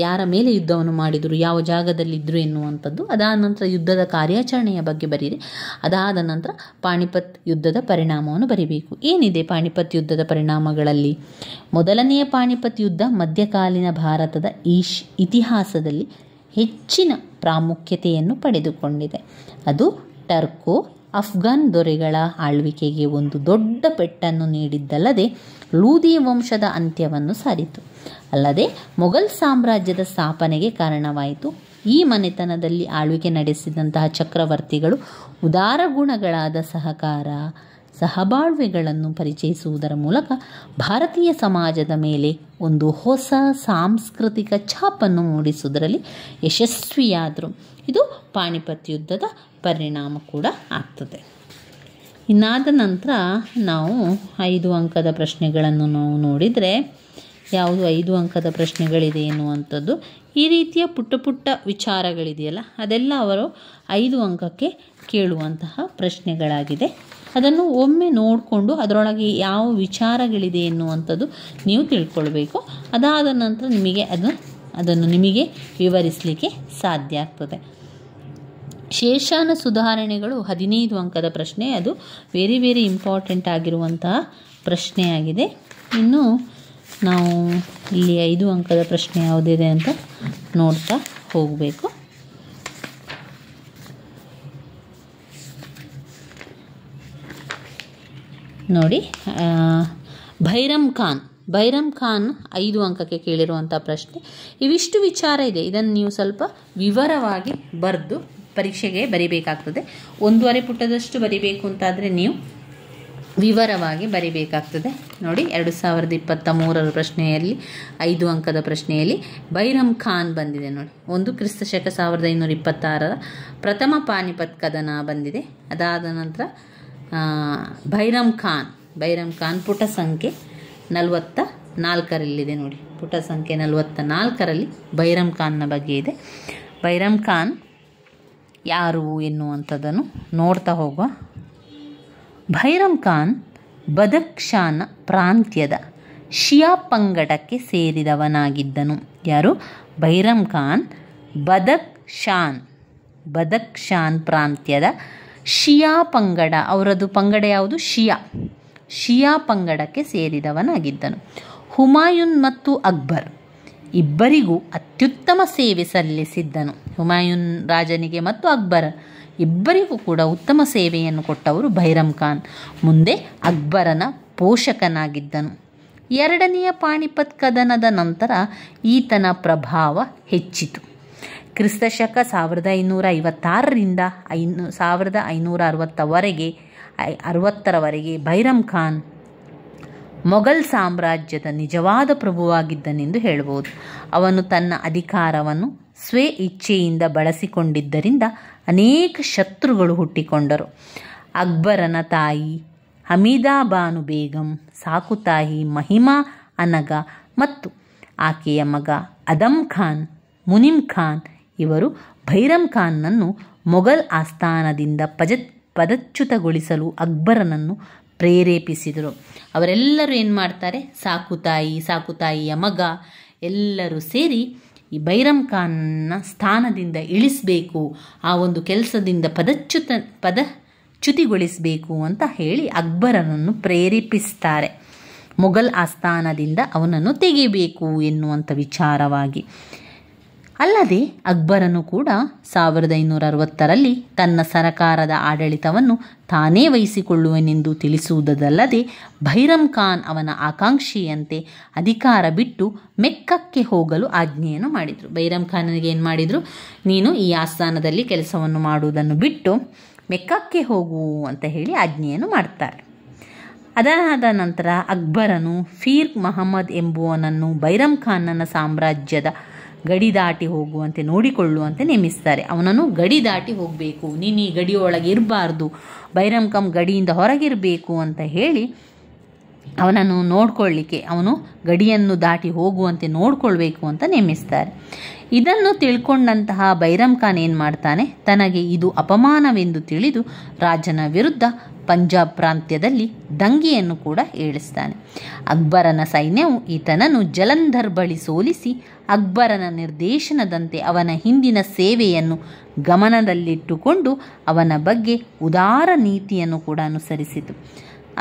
ಯಾರ ಮೇಲೆ ಯುದ್ಧವನ್ನು ಮಾಡಿದರು, ಯಾವ ಜಾಗದಲ್ಲಿದ್ದರು ಎನ್ನುವಂಥದ್ದು. ಅದಾದ ನಂತರ ಯುದ್ಧದ ಕಾರ್ಯಾಚರಣೆಯ ಬಗ್ಗೆ ಬರೀರಿ. ಅದಾದ ನಂತರ ಪಾಣಿಪತ್ ಯುದ್ಧದ ಪರಿಣಾಮವನ್ನು ಬರಿಬೇಕು. ಏನಿದೆ ಪಾಣಿಪತ್ ಯುದ್ಧದ ಪರಿಣಾಮಗಳಲ್ಲಿ? ಮೊದಲನೆಯ ಪಾಣಿಪತ್ ಯುದ್ಧ ಮಧ್ಯಕಾಲೀನ ಭಾರತದ ಇತಿಹಾಸದಲ್ಲಿ ಹೆಚ್ಚಿನ ಪ್ರಾಮುಖ್ಯತೆಯನ್ನು ಪಡೆದುಕೊಂಡಿದೆ. ಅದು ಟರ್ಕೋ ಅಫ್ಘಾನ್ ದೊರೆಗಳ ಆಳ್ವಿಕೆಗೆ ಒಂದು ದೊಡ್ಡ ಪೆಟ್ಟನ್ನು ನೀಡಿದ್ದಲ್ಲದೆ ಲೂದಿ ವಂಶದ ಅಂತ್ಯವನ್ನು ಸಾರಿತು. ಅಲ್ಲದೆ ಮೊಘಲ್ ಸಾಮ್ರಾಜ್ಯದ ಸ್ಥಾಪನೆಗೆ ಕಾರಣವಾಯಿತು. ಈ ಮನೆತನದಲ್ಲಿ ಆಳ್ವಿಕೆ ನಡೆಸಿದಂತಹ ಚಕ್ರವರ್ತಿಗಳು ಉದಾರ ಗುಣಗಳಾದ ಸಹಬಾಳ್ವೆಗಳನ್ನು ಪರಿಚಯಿಸುವುದರ ಮೂಲಕ ಭಾರತೀಯ ಸಮಾಜದ ಮೇಲೆ ಒಂದು ಹೊಸ ಸಾಂಸ್ಕೃತಿಕ ಛಾಪನ್ನು ಮೂಡಿಸುವುದರಲ್ಲಿ ಯಶಸ್ವಿಯಾದರು. ಇದು ಪಾಣಿಪತ್ ಯುದ್ಧದ ಪರಿಣಾಮ ಕೂಡ ಆಗ್ತದೆ. ಇನ್ನಾದ ನಂತರ ನಾವು 5 ಅಂಕದ ಪ್ರಶ್ನೆಗಳನ್ನು ನಾವು ನೋಡಿದರೆ ಯಾವುದು 5 ಅಂಕದ ಪ್ರಶ್ನೆಗಳಿದೆ ಎನ್ನುವಂಥದ್ದು. ಈ ರೀತಿಯ ಪುಟ್ಟ ವಿಚಾರಗಳಿದೆಯಲ್ಲ ಅದೆಲ್ಲ ಅವರು 5 ಅಂಕಕ್ಕೆ ಕೇಳುವಂತಹ ಪ್ರಶ್ನೆಗಳಾಗಿದೆ. ಅದನ್ನು ಒಮ್ಮೆ ನೋಡಿಕೊಂಡು ಅದರೊಳಗೆ ಯಾವ ವಿಚಾರಗಳಿದೆ ಎನ್ನುವಂಥದ್ದು ನೀವು ತಿಳ್ಕೊಳ್ಬೇಕು. ಅದಾದ ನಂತರ ನಿಮಗೆ ಅದನ್ನು ನಿಮಗೆ ವಿವರಿಸಲಿಕ್ಕೆ ಸಾಧ್ಯ ಆಗ್ತದೆ. ಶೇಷಾನ ಸುಧಾರಣೆಗಳು 15 ಅಂಕದ ಪ್ರಶ್ನೆ. ಅದು ವೆರಿ ಇಂಪಾರ್ಟೆಂಟ್ ಆಗಿರುವಂತಹ ಪ್ರಶ್ನೆಯಾಗಿದೆ. ಇನ್ನು ನಾವು ಇಲ್ಲಿ 5 ಅಂಕದ ಪ್ರಶ್ನೆ ಯಾವುದಿದೆ ಅಂತ ನೋಡ್ತಾ ಹೋಗಬೇಕು. ನೋಡಿ, ಭೈರಮ್ ಖಾನ್ 5 ಅಂಕಕ್ಕೆ ಕೇಳಿರುವಂಥ ಪ್ರಶ್ನೆ. ಇವಿಷ್ಟು ವಿಚಾರ ಇದೆ. ಇದನ್ನು ನೀವು ಸ್ವಲ್ಪ ವಿವರವಾಗಿ ಬರೆದು ಪರೀಕ್ಷೆಗೆ ಬರಿಬೇಕಾಗ್ತದೆ. 1.5 ಪುಟದಷ್ಟು ಬರಿಬೇಕು ಅಂತಾದರೆ ನೀವು ವಿವರವಾಗಿ ಬರಿಬೇಕಾಗ್ತದೆ. ನೋಡಿ, 2023 ಪ್ರಶ್ನೆಯಲ್ಲಿ 5 ಅಂಕದ ಪ್ರಶ್ನೆಯಲ್ಲಿ ಭೈರಮ್ ಖಾನ್ ಬಂದಿದೆ. ನೋಡಿ, ಒಂದು ಕ್ರಿಸ್ತಶಕ 1526 ಪ್ರಥಮ ಪಾಣಿಪತ್ ಕದನ ಬಂದಿದೆ. ಅದಾದ ನಂತರ ಭೈರಮ್ ಖಾನ್ ಪುಟ ಸಂಖ್ಯೆ 44ರಲ್ಲಿದೆ. ನೋಡಿ, ಪುಟ ಸಂಖ್ಯೆ 44ರಲ್ಲಿ ಭೈರಮ್ ಖಾನ್ನ ಬಗ್ಗೆ ಇದೆ. ಭೈರಮ್ ಖಾನ್ ಯಾರು ಎನ್ನುವಂಥದ್ದನ್ನು ನೋಡ್ತಾ ಹೋಗುವ. ಭೈರಮ್ ಖಾನ್ ಬದಖ್ಶಾನ್ ಪ್ರಾಂತ್ಯದ ಶಿಯಾ ಪಂಗಡಕ್ಕೆ ಸೇರಿದವನಾಗಿದ್ದನು. ಯಾರು? ಭೈರಮ್ ಖಾನ್ ಬದಖ್ಶಾನ್ ಪ್ರಾಂತ್ಯದ ಶಿಯಾ ಪಂಗಡ, ಅವರದು ಪಂಗಡ ಯಾವುದು? ಶಿಯಾ ಪಂಗಡಕ್ಕೆ ಸೇರಿದವನಾಗಿದ್ದನು. ಹುಮಾಯೂನ್ ಮತ್ತು ಅಕ್ಬರ್ ಇಬ್ಬರಿಗೂ ಅತ್ಯುತ್ತಮ ಸೇವೆ ಸಲ್ಲಿಸಿದ್ದನು. ಹುಮಾಯೂನ್ ರಾಜನಿಗೆ ಮತ್ತು ಅಕ್ಬರ್ ಇಬ್ಬರಿಗೂ ಕೂಡ ಉತ್ತಮ ಸೇವೆಯನ್ನು ಕೊಟ್ಟವರು ಭೈರಮ್ ಖಾನ್. ಮುಂದೆ ಅಕ್ಬರನ ಪೋಷಕನಾಗಿದ್ದನು. ಎರಡನೆಯ ಪಾಣಿಪತ್ ಕದನದ ನಂತರ ಈತನ ಪ್ರಭಾವ ಹೆಚ್ಚಿತು. ಕ್ರಿಸ್ತಶಕ 1556ರಿಂದ 1560ರವರೆಗೆ ಭೈರಮ್ ಖಾನ್ ಮೊಘಲ್ ಸಾಮ್ರಾಜ್ಯದ ನಿಜವಾದ ಪ್ರಭುವಾಗಿದ್ದನೆಂದು ಹೇಳಬಹುದು. ಅವನು ತನ್ನ ಅಧಿಕಾರವನ್ನು ಸ್ವೇ ಇಚ್ಛೆಯಿಂದ ಬಳಸಿಕೊಂಡಿದ್ದರಿಂದ ಅನೇಕ ಶತ್ರುಗಳು ಹುಟ್ಟಿಕೊಂಡರು. ಅಕ್ಬರನ ತಾಯಿ ಹಮೀದಾ ಬಾನು ಬೇಗಂ, ಸಾಕುತಾಯಿ ಮಹಿಮಾ ಅನಗ ಮತ್ತು ಆಕೆಯ ಮಗ ಅದಮ್ ಖಾನ್, ಮುನಿಮ್ ಖಾನ್ ಇವರು ಭೈರಮ್ ಖಾನ್ನನ್ನು ಮೊಘಲ್ ಆಸ್ಥಾನದಿಂದ ಪದಚ್ಯುತಗೊಳಿಸಲು ಅಕ್ಬರನನ್ನು ಪ್ರೇರೇಪಿಸಿದರು. ಅವರೆಲ್ಲರೂ ಏನು ಮಾಡ್ತಾರೆ, ಸಾಕುತಾಯಿಯ ಮಗ ಎಲ್ಲರೂ ಸೇರಿ ಈ ಬೈರಮ್ ಖಾನ್ನ ಸ್ಥಾನದಿಂದ ಇಳಿಸಬೇಕು, ಆ ಒಂದು ಕೆಲಸದಿಂದ ಪದಚ್ಯುತಿಗೊಳಿಸಬೇಕು ಅಂತ ಹೇಳಿ ಅಕ್ಬರನನ್ನು ಪ್ರೇರೇಪಿಸ್ತಾರೆ. ಮೊಘಲ್ ಆಸ್ಥಾನದಿಂದ ಅವನನ್ನು ತೆಗೆಯಬೇಕು ಎನ್ನುವಂಥ ವಿಚಾರವಾಗಿ. ಅಲ್ಲದೆ ಅಕ್ಬರನು ಕೂಡ 1560ರಲ್ಲಿ ತನ್ನ ಸರಕಾರದ ಆಡಳಿತವನ್ನು ತಾನೇ ವಹಿಸಿಕೊಳ್ಳುವನೆಂದು ತಿಳಿಸುವುದಲ್ಲದೆ ಬೈರಮ್ ಖಾನ್ ಅವನ ಆಕಾಂಕ್ಷೆಯಂತೆ ಅಧಿಕಾರ ಬಿಟ್ಟು ಮೆಕ್ಕಕ್ಕೆ ಹೋಗಲು ಆಜ್ಞೆಯನ್ನು ಮಾಡಿದರು. ಬೈರಮ್ ಖಾನನಿಗೆ ಏನು ಮಾಡಿದರು, ನೀನು ಈ ಆಸ್ಥಾನದಲ್ಲಿ ಕೆಲಸವನ್ನು ಮಾಡುವುದನ್ನು ಬಿಟ್ಟು ಮೆಕ್ಕಕ್ಕೆ ಹೋಗು ಅಂತ ಹೇಳಿ ಆಜ್ಞೆಯನ್ನು ಮಾಡ್ತಾರೆ. ಅದಾದ ನಂತರ ಅಕ್ಬರನು ಫೀರ್ ಮಹಮ್ಮದ್ ಎಂಬುವನನ್ನು ಬೈರಮ್ ಖಾನನ ಸಾಮ್ರಾಜ್ಯದ ಗಡಿ ದಾಟಿ ಹೋಗುವಂತೆ ನೋಡಿಕೊಳ್ಳುವಂತೆ ನೇಮಿಸ್ತಾರೆ. ಅವನನ್ನು ಗಡಿ ದಾಟಿ ಹೋಗಬೇಕು, ನೀನು ಈ ಗಡಿಯೊಳಗೆ ಇರಬಾರ್ದು, ಬೈರಮ್ ಖಾನ್ ಗಡಿಯಿಂದ ಹೊರಗಿರಬೇಕು ಅಂತ ಹೇಳಿ ಅವನನ್ನು ನೋಡ್ಕೊಳ್ಳಿಕ್ಕೆ, ಅವನು ಗಡಿಯನ್ನು ದಾಟಿ ಹೋಗುವಂತೆ ನೋಡ್ಕೊಳ್ಬೇಕು ಅಂತ ನೇಮಿಸ್ತಾರೆ. ಇದನ್ನು ತಿಳ್ಕೊಂಡಂತಹ ಬೈರಮ್ ಖಾನ್ ಏನು ಮಾಡ್ತಾನೆ, ತನಗೆ ಇದು ಅಪಮಾನವೆಂದು ತಿಳಿದು ರಾಜನ ವಿರುದ್ಧ ಪಂಜಾಬ್ ಪ್ರಾಂತ್ಯದಲ್ಲಿ ದಂಗೆಯನ್ನು ಕೂಡ ಏಳಿಸ್ತಾನೆ. ಅಕ್ಬರನ ಸೈನ್ಯವು ಈತನನ್ನು ಜಲಂಧರ್ ಬಳಿ ಸೋಲಿಸಿ ಅಕ್ಬರನ ನಿರ್ದೇಶನದಂತೆ ಅವನ ಹಿಂದಿನ ಸೇವೆಯನ್ನು ಗಮನದಲ್ಲಿಟ್ಟುಕೊಂಡು ಅವನ ಬಗ್ಗೆ ಉದಾರ ನೀತಿಯನ್ನು ಕೂಡ ಅನುಸರಿಸಿತು.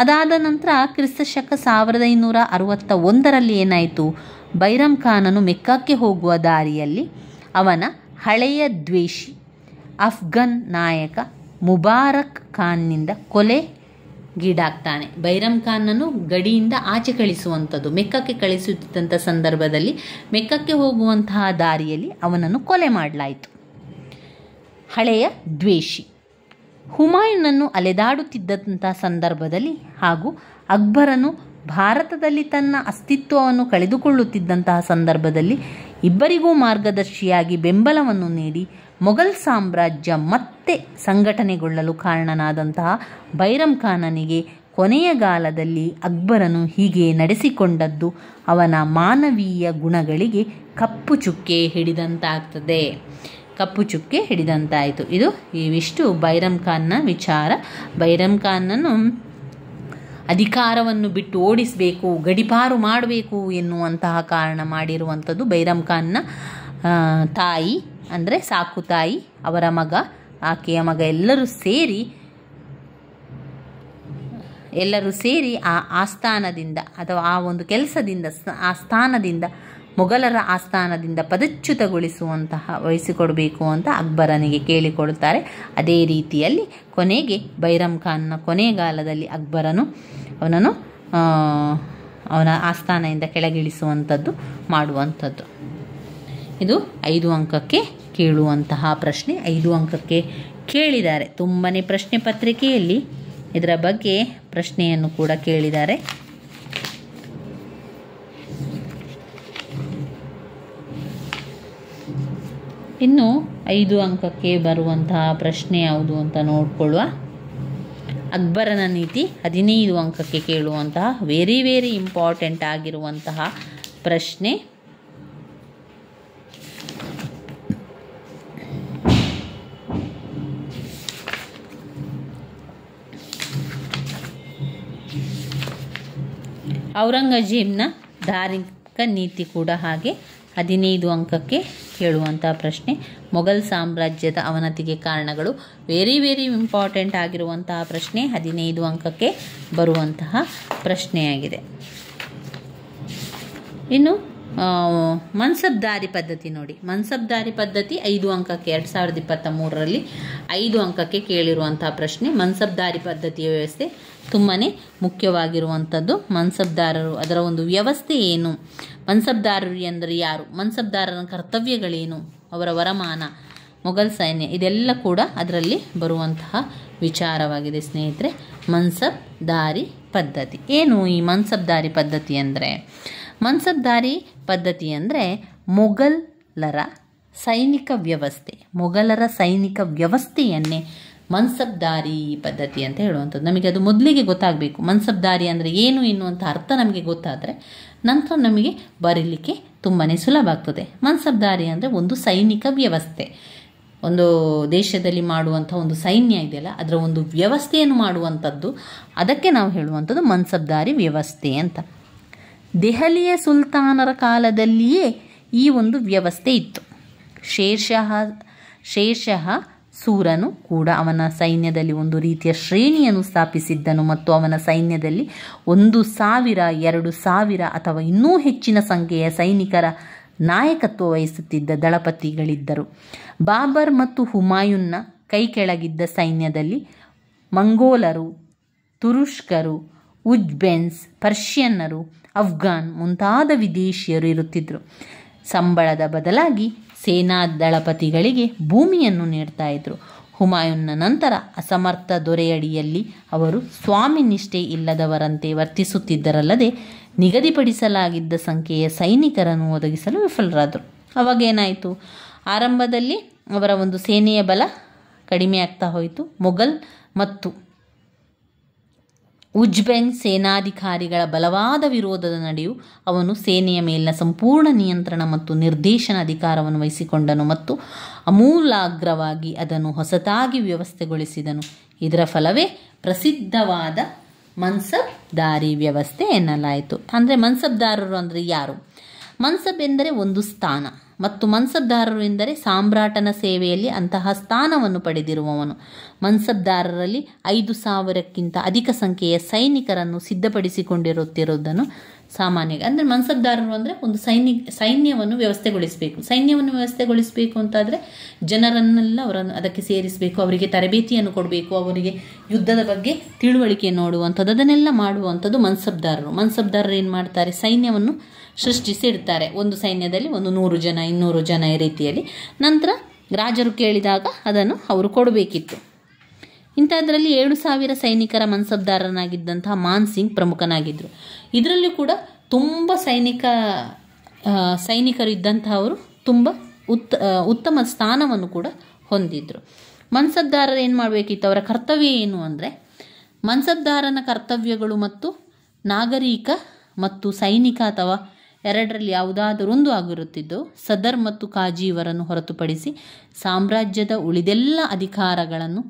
ಅದಾದ ನಂತರ ಕ್ರಿಸ್ತಶಕ 1561ರಲ್ಲಿ ಏನಾಯಿತು, ಬೈರಮ್ ಖಾನನು ಮೆಕ್ಕಕ್ಕೆ ಹೋಗುವ ದಾರಿಯಲ್ಲಿ ಅವನ ಹಳೆಯ ದ್ವೇಷಿ ಅಫ್ಘನ್ ನಾಯಕ ಮುಬಾರಕ್ ಖಾನ್ನಿಂದ ಕೊಲೆಗೀಡಾಗ್ತಾನೆ. ಬೈರಮ್ ಖಾನನ್ನು ಗಡಿಯಿಂದ ಆಚೆ ಕಳಿಸುವಂಥದ್ದು, ಮೆಕ್ಕಕ್ಕೆ ಕಳಿಸುತ್ತಿದ್ದಂಥ ಸಂದರ್ಭದಲ್ಲಿ ಮೆಕ್ಕಕ್ಕೆ ಹೋಗುವಂತಹ ದಾರಿಯಲ್ಲಿ ಅವನನ್ನು ಕೊಲೆ ಮಾಡಲಾಯಿತು. ಹಳೆಯ ದ್ವೇಷಿ ಹುಮಾಯೂನನ್ನು ಅಲೆದಾಡುತ್ತಿದ್ದಂಥ ಸಂದರ್ಭದಲ್ಲಿ ಹಾಗೂ ಅಕ್ಬರನು ಭಾರತದಲ್ಲಿ ತನ್ನ ಅಸ್ತಿತ್ವವನ್ನು ಕಳೆದುಕೊಳ್ಳುತ್ತಿದ್ದಂತಹ ಸಂದರ್ಭದಲ್ಲಿ ಇಬ್ಬರಿಗೂ ಮಾರ್ಗದರ್ಶಿಯಾಗಿ ಬೆಂಬಲವನ್ನು ನೀಡಿ ಮೊಘಲ್ ಸಾಮ್ರಾಜ್ಯ ಮತ್ತೆ ಸಂಘಟನೆಗೊಳ್ಳಲು ಕಾರಣನಾದಂತಹ ಬೈರಮ್ ಖಾನನಿಗೆ ಕೊನೆಯಗಾಲದಲ್ಲಿ ಅಕ್ಬರನು ಹೀಗೆ ನಡೆಸಿಕೊಂಡದ್ದು ಅವನ ಮಾನವೀಯ ಗುಣಗಳಿಗೆ ಕಪ್ಪು ಚುಕ್ಕೆ ಹಿಡಿದಂತಾಯಿತು. ಇದು ಇವಿಷ್ಟು ಬೈರಮ್ ಖಾನ್ನ ವಿಚಾರ. ಬೈರಮ್ ಖಾನನ್ನು ಅಧಿಕಾರವನ್ನು ಬಿಟ್ಟು ಓಡಿಸಬೇಕು, ಗಡಿಪಾರು ಮಾಡಬೇಕು ಎನ್ನುವಂತಹ ಕಾರಣ ಮಾಡಿರುವಂಥದ್ದು ಆ ಖಾನ್ನ ತಾಯಿ ಅಂದರೆ ಸಾಕುತಾಯಿ, ಅವರ ಮಗ, ಆಕೆಯ ಮಗ ಎಲ್ಲರೂ ಸೇರಿ ಆ ಆಸ್ಥಾನದಿಂದ ಅಥವಾ ಆ ಒಂದು ಕೆಲಸದಿಂದ ಮೊಘಲರ ಆಸ್ಥಾನದಿಂದ ವಹಿಸಿಕೊಡಬೇಕು ಅಂತ ಅಕ್ಬರನಿಗೆ ಕೇಳಿಕೊಡುತ್ತಾರೆ. ಅದೇ ರೀತಿಯಲ್ಲಿ ಕೊನೆಗೆ ಬೈರಮ್ ಖಾನ್ನ ಕೊನೆಗಾಲದಲ್ಲಿ ಅಕ್ಬರನು ಅವನನ್ನು ಅವನ ಆಸ್ಥಾನದಿಂದ ಕೆಳಗಿಳಿಸುವಂಥದ್ದು ಮಾಡುವಂಥದ್ದು. ಇದು 5 ಅಂಕಕ್ಕೆ ಕೇಳುವಂತಹ ಪ್ರಶ್ನೆ. 5 ಅಂಕಕ್ಕೆ ಕೇಳಿದ್ದಾರೆ. ತುಂಬಾ ಪ್ರಶ್ನೆ ಪತ್ರಿಕೆಯಲ್ಲಿ ಇದರ ಬಗ್ಗೆ ಪ್ರಶ್ನೆಯನ್ನು ಕೂಡ ಕೇಳಿದ್ದಾರೆ. ಇನ್ನು 5 ಅಂಕಕ್ಕೆ ಬರುವಂತಹ ಪ್ರಶ್ನೆ ಯಾವುದು ಅಂತ ನೋಡ್ಕೊಳ್ಳುವ. ಅಕ್ಬರನ ನೀತಿ 15 ಅಂಕಕ್ಕೆ ಕೇಳುವಂತಹ ವೆರಿ ಇಂಪಾರ್ಟೆಂಟ್ ಆಗಿರುವಂತಹ ಪ್ರಶ್ನೆ. ಔರಂಗಜೇಬನ ಧಾರ್ಮಿಕ ನೀತಿ ಕೂಡ ಹಾಗೆ 15 ಅಂಕಕ್ಕೆ ಕೇಳುವಂತಹ ಪ್ರಶ್ನೆ. ಮೊಘಲ್ ಸಾಮ್ರಾಜ್ಯದ ಅವನತಿಗೆ ಕಾರಣಗಳು ವೆರಿ ಇಂಪಾರ್ಟೆಂಟ್ ಆಗಿರುವಂತಹ ಪ್ರಶ್ನೆ, 15 ಅಂಕಕ್ಕೆ ಬರುವಂತಹ ಪ್ರಶ್ನೆಯಾಗಿದೆ. ಇನ್ನು ಮನ್ಸಬ್ದಾರಿ ಪದ್ಧತಿ ನೋಡಿ. ಮನ್ಸಬ್ದಾರಿ ಪದ್ಧತಿ 5 ಅಂಕಕ್ಕೆ 2023ರಲ್ಲಿ 5 ಅಂಕಕ್ಕೆ ಕೇಳಿರುವಂತಹ ಪ್ರಶ್ನೆ. ಮನ್ಸಬ್ದಾರಿ ಪದ್ಧತಿಯ ವ್ಯವಸ್ಥೆ ತುಂಬಾ ಮುಖ್ಯವಾಗಿರುವಂಥದ್ದು. ಮನ್ಸಬ್ದಾರರು, ಅದರ ಒಂದು ವ್ಯವಸ್ಥೆ ಏನು, ಮನ್ಸಬ್ದಾರರು ಎಂದರೆ ಯಾರು, ಮನ್ಸಬ್ದಾರರ ಕರ್ತವ್ಯಗಳೇನು, ಅವರ ವರಮಾನ, ಮೊಘಲ್ ಸೈನ್ಯ, ಇದೆಲ್ಲ ಕೂಡ ಅದರಲ್ಲಿ ಬರುವಂತಹ ವಿಚಾರವಾಗಿದೆ ಸ್ನೇಹಿತರೆ. ಮನ್ಸಬ್ದಾರಿ ಪದ್ಧತಿ ಏನು? ಈ ಮನ್ಸಬ್ದಾರಿ ಪದ್ಧತಿ ಅಂದರೆ, ಮನ್ಸಬ್ದಾರಿ ಪದ್ಧತಿ ಅಂದರೆ ಮೊಘಲರ ಸೈನಿಕ ವ್ಯವಸ್ಥೆಯನ್ನೇ ಮನ್ಸಬ್ದಾರಿ ಪದ್ಧತಿ ಅಂತ ಹೇಳುವಂಥದ್ದು. ನಮಗೆ ಅದು ಮೊದಲಿಗೆ ಗೊತ್ತಾಗಬೇಕು. ಮನ್ಸಬ್ದಾರಿ ಅಂದರೆ ಏನು ಎನ್ನುವಂಥ ಅರ್ಥ ನಮಗೆ ಗೊತ್ತಾದರೆ ನಂತರ ನಮಗೆ ಬರೀಲಿಕ್ಕೆ ತುಂಬಾ ಸುಲಭ ಆಗ್ತದೆ. ಮನ್ಸಬ್ದಾರಿ ಅಂದರೆ ಒಂದು ಸೈನಿಕ ವ್ಯವಸ್ಥೆ. ಒಂದು ದೇಶದಲ್ಲಿ ಮಾಡುವಂಥ ಒಂದು ಸೈನ್ಯ ಇದೆಯಲ್ಲ, ಅದರ ಒಂದು ವ್ಯವಸ್ಥೆಯನ್ನು ಮಾಡುವಂಥದ್ದು, ಅದಕ್ಕೆ ನಾವು ಹೇಳುವಂಥದ್ದು ಮನ್ಸಬ್ದಾರಿ ವ್ಯವಸ್ಥೆ ಅಂತ. ದೆಹಲಿಯ ಸುಲ್ತಾನರ ಕಾಲದಲ್ಲಿಯೇ ಈ ಒಂದು ವ್ಯವಸ್ಥೆ ಇತ್ತು. ಶೇರ್ಷಹ ಸೂರನು ಕೂಡ ಅವನ ಸೈನ್ಯದಲ್ಲಿ ಒಂದು ರೀತಿಯ ಶ್ರೇಣಿಯನ್ನು ಸ್ಥಾಪಿಸಿದ್ದನು ಮತ್ತು ಅವನ ಸೈನ್ಯದಲ್ಲಿ 1000, 2000 ಅಥವಾ ಇನ್ನೂ ಹೆಚ್ಚಿನ ಸಂಖ್ಯೆಯ ಸೈನಿಕರ ನಾಯಕತ್ವ ವಹಿಸುತ್ತಿದ್ದ ದಳಪತಿಗಳಿದ್ದರು. ಬಾಬರ್ ಮತ್ತು ಹುಮಾಯೂನ್ನ ಕೈ ಕೆಳಗಿದ್ದ ಸೈನ್ಯದಲ್ಲಿ ಮಂಗೋಲರು, ತುರುಷ್ಕರು, ಉಜ್ಬೆನ್ಸ್, ಪರ್ಷಿಯನ್ನರು, ಅಫ್ಘಾನ್ ಮುಂತಾದ ವಿದೇಶಿಯರು ಇರುತ್ತಿದ್ದರು. ಸಂಬಳದ ಬದಲಾಗಿ ಸೇನಾ ದಳಪತಿಗಳಿಗೆ ಭೂಮಿಯನ್ನು ನೀಡ್ತಾ ಇದ್ದರು. ಹುಮಾಯೂನ್ನ ನಂತರ ಅಸಮರ್ಥ ದೊರೆಯಡಿಯಲ್ಲಿ ಅವರು ಸ್ವಾಮಿ ನಿಷ್ಠೆ ಇಲ್ಲದವರಂತೆ ವರ್ತಿಸುತ್ತಿದ್ದರಲ್ಲದೆ ನಿಗದಿಪಡಿಸಲಾಗಿದ್ದ ಸಂಖ್ಯೆಯ ಸೈನಿಕರನ್ನು ಒದಗಿಸಲು ವಿಫಲರಾದರು. ಅವಾಗೇನಾಯಿತು, ಆರಂಭದಲ್ಲಿ ಅವರ ಒಂದು ಸೇನೆಯ ಬಲ ಕಡಿಮೆ ಆಗ್ತಾ ಹೋಯಿತು. ಮೊಘಲ್ ಮತ್ತು ಉಜ್ಬೆನ್ ಸೇನಾಧಿಕಾರಿಗಳ ಬಲವಾದ ವಿರೋಧದ ನಡುವೆಯೂ ಅವನು ಸೇನೆಯ ಮೇಲಿನ ಸಂಪೂರ್ಣ ನಿಯಂತ್ರಣ ಮತ್ತು ನಿರ್ದೇಶನ ಅಧಿಕಾರವನ್ನು ವಹಿಸಿಕೊಂಡನು ಮತ್ತು ಅಮೂಲಾಗ್ರವಾಗಿ ಅದನ್ನು ಹೊಸತಾಗಿ ವ್ಯವಸ್ಥೆಗೊಳಿಸಿದನು. ಇದರ ಫಲವೇ ಪ್ರಸಿದ್ಧವಾದ ಮನ್ಸಬ್ದಾರಿ ವ್ಯವಸ್ಥೆ ಎನ್ನಲಾಯಿತು. ಅಂದರೆ ಮನ್ಸಬ್ದಾರರು ಅಂದರೆ ಯಾರು? ಮನ್ಸಬ್ ಎಂದರೆ ಒಂದು ಸ್ಥಾನ ಮತ್ತು ಮನ್ಸಬ್ದಾರರು ಎಂದರೆ ಸಾಮ್ರಾಟನ ಸೇವೆಯಲ್ಲಿ ಅಂತಹ ಸ್ಥಾನವನ್ನು ಪಡೆದಿರುವವನು. ಮನ್ಸಬ್ದಾರರಲ್ಲಿ 5000ಕ್ಕಿಂತ ಅಧಿಕ ಸಂಖ್ಯೆಯ ಸೈನಿಕರನ್ನು ಸಿದ್ಧಪಡಿಸಿಕೊಂಡಿರುತ್ತಿರುವುದನ್ನು ಸಾಮಾನ್ಯ. ಅಂದರೆ ಮನ್ಸಬ್ದಾರರು ಅಂದರೆ ಒಂದು ಸೈನ್ಯವನ್ನು ವ್ಯವಸ್ಥೆಗೊಳಿಸಬೇಕು. ಸೈನ್ಯವನ್ನು ವ್ಯವಸ್ಥೆಗೊಳಿಸಬೇಕು ಅಂತಾದರೆ ಜನರನ್ನೆಲ್ಲ ಅವರನ್ನು ಅದಕ್ಕೆ ಸೇರಿಸಬೇಕು, ಅವರಿಗೆ ತರಬೇತಿಯನ್ನು ಕೊಡಬೇಕು, ಅವರಿಗೆ ಯುದ್ಧದ ಬಗ್ಗೆ ತಿಳುವಳಿಕೆ ನೋಡುವಂಥದ್ದು, ಅದನ್ನೆಲ್ಲ ಮಾಡುವಂಥದ್ದು ಮನ್ಸಬ್ದಾರರು. ಮನ್ಸಬ್ದಾರರು ಏನು ಮಾಡ್ತಾರೆ? ಸೈನ್ಯವನ್ನು ಸೃಷ್ಟಿಸಿಡ್ತಾರೆ. ಒಂದು ಸೈನ್ಯದಲ್ಲಿ 100 ಜನ, 200 ಜನ ಈ ರೀತಿಯಲ್ಲಿ. ನಂತರ ರಾಜರು ಕೇಳಿದಾಗ ಅದನ್ನು ಅವರು ಕೊಡಬೇಕಿತ್ತು. ಇಂಥದ್ರಲ್ಲಿ 7000 ಸೈನಿಕರ ಮನ್ಸಬ್ದಾರನಾಗಿದ್ದಂತಹ ಮಾನ್ ಸಿಂಗ್ ಪ್ರಮುಖನಾಗಿದ್ದರು. ಇದರಲ್ಲೂ ಕೂಡ ತುಂಬ ಸೈನಿಕರು ಇದ್ದಂತಹವರು ತುಂಬ ಉತ್ತಮ ಸ್ಥಾನವನ್ನು ಕೂಡ ಹೊಂದಿದ್ರು. ಮನ್ಸಬ್ದಾರರು ಏನು ಮಾಡಬೇಕಿತ್ತು? ಅವರ ಕರ್ತವ್ಯ ಏನು ಅಂದರೆ, ಮನ್ಸಬ್ದಾರನ ಕರ್ತವ್ಯಗಳು ಮತ್ತು ನಾಗರಿಕ ಮತ್ತು ಸೈನಿಕ ಅಥವಾ ಎರಡರಲ್ಲಿ ಯಾವುದಾದರೊಂದು ಆಗಿರುತ್ತಿದ್ದು, ಸದರ್ ಮತ್ತು ಕಾಜಿ ಇವರನ್ನು ಹೊರತುಪಡಿಸಿ ಸಾಮ್ರಾಜ್ಯದ ಉಳಿದೆಲ್ಲ ಅಧಿಕಾರಗಳನ್ನು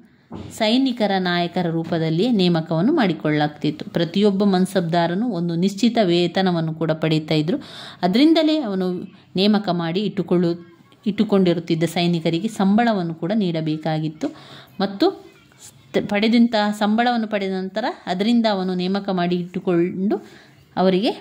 ಸೈನಿಕರ ನಾಯಕರ ರೂಪದಲ್ಲಿಯೇ ನೇಮಕವನ್ನು ಮಾಡಿಕೊಳ್ಳಲಾಗ್ತಿತ್ತು. ಪ್ರತಿಯೊಬ್ಬ ಮನ್ಸಬ್ದಾರನು ಒಂದು ನಿಶ್ಚಿತ ವೇತನವನ್ನು ಕೂಡ ಪಡೀತಾ ಇದ್ದರು. ಅದರಿಂದಲೇ ಅವನು ನೇಮಕ ಮಾಡಿ ಇಟ್ಟುಕೊಂಡಿರುತ್ತಿದ್ದ ಸೈನಿಕರಿಗೆ ಸಂಬಳವನ್ನು ಕೂಡ ನೀಡಬೇಕಾಗಿತ್ತು ಮತ್ತು ಸಂಬಳವನ್ನು ಪಡೆದ ನಂತರ ಅದರಿಂದ ಅವನು ನೇಮಕ ಮಾಡಿ ಇಟ್ಟುಕೊಂಡು ಅವರಿಗೆ